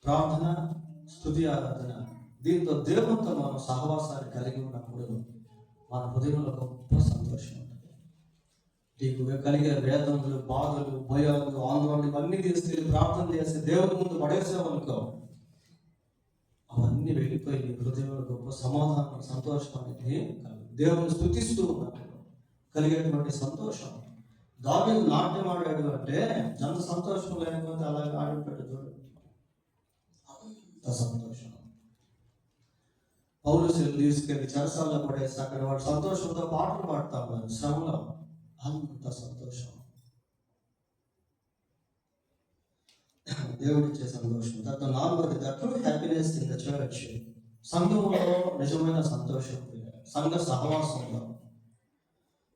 ప్రార్థన, స్తుతి, ఆరాధన, దీంతో దేవునితో మనం సహవాసాన్ని కలిగి ఉన్నప్పుడు మన హృదయంలో గొప్ప సంతోషం ఉంటుంది. నీకు కలిగే వేదనలు, బాధలు, భయాలు, ఆందోళనలు ఇవన్నీ తీసుకెళ్ళి ప్రార్థన చేసి దేవుని ముందు పడేసామనుకో, అవన్నీ వెళ్ళిపోయి నీ హృదయంలో గొప్ప సమాధానం, సంతోషం అనేది దేవుని స్తుతిస్తూ ఉన్నప్పుడు కలిగేటువంటి సంతోషం. దావీదు నాట్యం ఆడాడు అంటే ఎంత సంతోషం లేకపోతే అలాగే ఆడుంటాడు. చూడండి, అంత సంతోషం. పౌలుని తీసుకెళ్ళి చెరసాల్లో పడేసి అక్కడ వాడు సంతోషంతో పాటలు పాడుతా ఉన్నారు శ్రమలో. అంత సంతోషం, దేవుడిచ్చే సంతోషం. తర్వాత 4వది the true happiness in the church. సంఘంలో నిజమైన సంతోషం, సంఘ సహవాసంలో.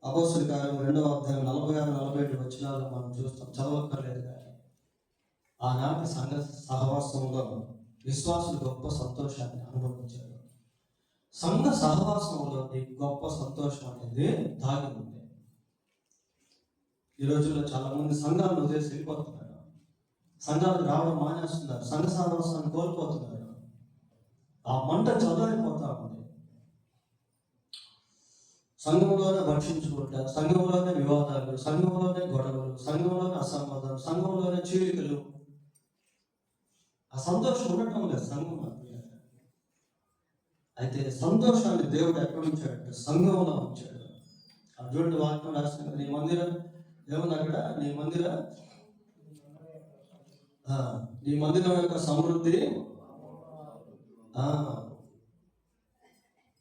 అపోస్తలుల కార్యం 2వ అధ్యాయం 46-47 వచనాలు మనం చూస్తాం, చదవక్కర్లేదు. కానీ ఆనాటి సంఘ సహవాసంలో విశ్వాసులు గొప్ప సంతోషాన్ని అనుభవించారు. సంఘ సహవాసంలో గొప్ప సంతోషం అనేది దాగి ఉంది. ఈ రోజుల్లో చాలా మంది సంఘాలను వదిలేసి వెళ్ళిపోతున్నారు, సంఘాలకు రావడం మానేస్తున్నారు, సంఘ సహవాసాన్ని కోల్పోతున్నారు. ఆ మంట చల్లారిపోతా ఉంది. సంఘంలోనే భక్షించుకుంటారు, సంఘంలోనే వివాదాలు, సంఘంలోనే గొడవలు, సంఘంలోనే అసమాధానం, సంఘంలోనే చీలికలు. ఆ సంతోషం ఉండటం లేదు సంఘంలో. అయితే సంతోషాన్ని దేవుడు ఎక్కడ ఉంచాడు? సంఘంలో ఉంచాడు. అర్జునుడి వాక్యం రాసిన నీ మందిరం ఏమన్నా అక్కడ, నీ మందిరం యొక్క సమృద్ధి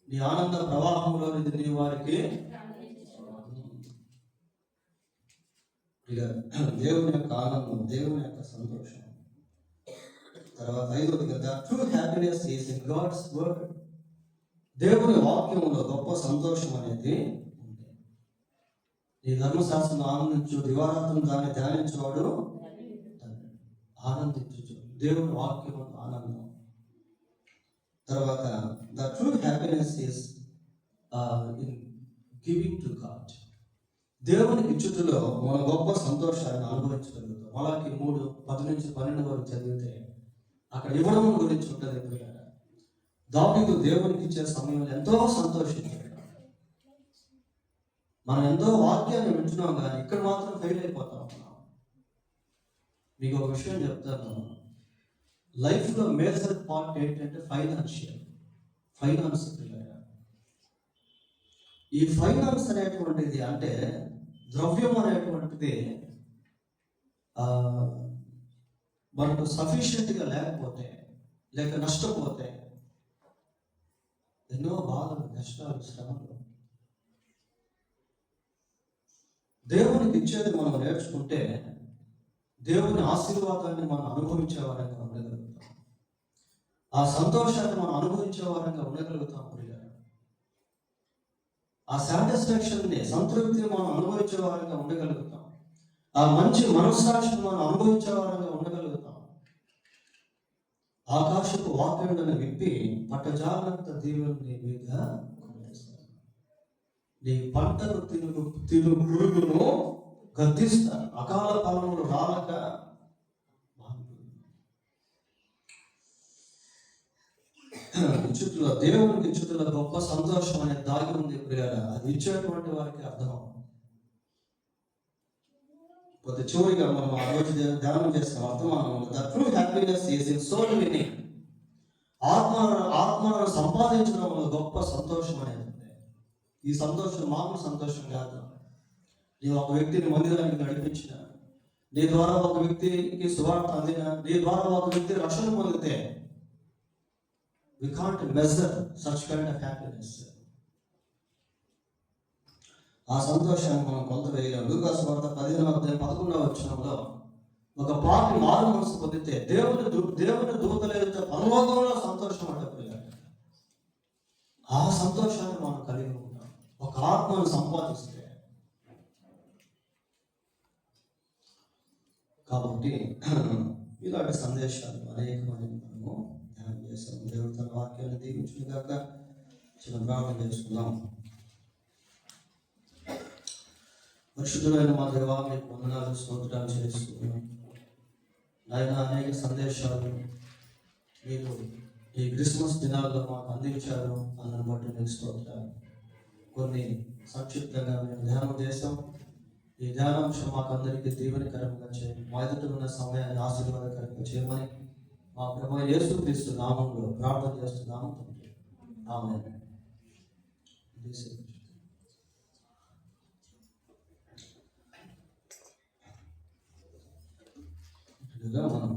నీ ఆనంద ప్రవాహంలో నీ వారికి ఇక దేవుని యొక్క ఆనందం, దేవుని యొక్క సంతోషం. తర్వాత 5వది కదా, true happiness is in God's word. దేవుని వాక్యంలో గొప్ప సంతోషం అనేది ఉంది. ఈ ధర్మశాస్త్రం ఆనందించు, దివారాత్రం దాన్ని ధ్యానించేవాడు ఆనందించు. దేవుని వాక్యం ఆనందం. తర్వాత the true happiness is in giving to God. దేవునికి ఇచ్చుటలో మన గొప్ప సంతోషాన్ని అనుభవించగలుగుతాం. అలాగే 3:10-12 వరకు చదివితే అక్కడ ఇవ్వడం గురించి ఉంటుంది. దావీదు దేవునికి ఇచ్చే సమయంలో ఎంతో సంతోషించాడు. మనం ఎంతో వాక్యాన్ని వింటున్నాం, కానీ ఇక్కడ మాత్రం ఫెయిల్ అయిపోతాం. మీకు ఒక విషయం చెప్తాను. లైఫ్లో మేజర్ పార్ట్ ఏంటంటే ఫైనాన్స్. ఈ ఫైనాన్స్ అనేటువంటిది అంటే ద్రవ్యం అనేటువంటిది మనకు సఫిషియెంట్గా లేకపోతే, లేక నష్టపోతే ఎన్నో బాధలు, కష్టాలు, శ్రమలు. దేవునికి ఇచ్చేది మనం నేర్చుకుంటే దేవుని ఆశీర్వాదాన్ని మనం అనుభవించే వారంగా ఉండగలుగుతాం. ఆ సంతోషాన్ని మనం అనుభవించే వారంగా ఉండగలుగుతాం. ఆ సాటిస్ఫాక్షన్ని, సంతృప్తిని మనం అనుభవించే వారంగా ఉండగలుగుతాం. ఆ మంచి మనస్సాక్షిని మనం అనుభవించే వారంగా ఉండగలుగుతాం. ఆకాశపు వాక్యాలను విప్పి పట్టజాలంత దీవుని మీద నీ పంటను తిను పురుగును గద్దిస్తాను, అకాల ఫలములు రాలక. ఇచ్చుట్లో, దేవునికి ఇచ్చుట్లో గొప్ప సంతోషం అనేది దాగి ఉంది ప్రియారా. అది ఇచ్చేటువంటి వారికి అర్థం. కొద్ది చివరిగా మనం ఆ రోజు ధ్యానం చేస్తాం. అర్థమానం the true happiness is in soul winning. ఆత్మను సంపాదించడంలో గొప్ప సంతోషం అనేది ఉంది. ఈ సంతోషం మామూలు సంతోషం కాదు. నీ ఒక వ్యక్తిని మందిరానికి నడిపించిన, నీ ద్వారా ఒక వ్యక్తికి సువార్త అందిన, నీ ద్వారా ఒక వ్యక్తి రక్షణ పొందితే, we can't measure such kind of happiness. ఆ సంతోషాన్ని మనం కొంత వేయలేం. లూకాసు వార్త 15:11 ఒక పాపి మారు మనసు పొందితే దేవుని దూతల ఎదుట పరలోకంలో సంతోషం అంటే ఆ సంతోషాన్ని మనం కలిగి ఉంటాం ఒక ఆత్మను సంపాదిస్తే. కాబట్టి ఇలాంటి సందేశాలు అనేకమైన మనము ధ్యానం చేస్తాం. దేవుడు తన వాక్యాన్ని దీవించును గాక. చిన్న ప్రార్థన చేసుకుందాం. పరిశుద్ధులైన మా దేవా, మీకు వందనాలు, స్తోత్రాలు చేస్తున్నాం. ఆయన అనేక సందేశాలు మీరు ఈ క్రిస్మస్ దినాల్లో మాకు అందించారు అన్న బట్టి మీకు స్తోత్రాలు. కొన్ని సంక్షిప్తంగా మేము ధ్యానం చేస్తాం. ఈ ధ్యానాంశం మాకు అందరికీ దీవెనకరంగా చేయండి. మా ఎదుట ఉన్న సమయాన్ని ఆశీర్వాదకరంగా చేయమని మా ప్రభువైన యేసుక్రీస్తు నామములో ప్రార్థన చేస్తున్నాము. ఆమేన్. మనం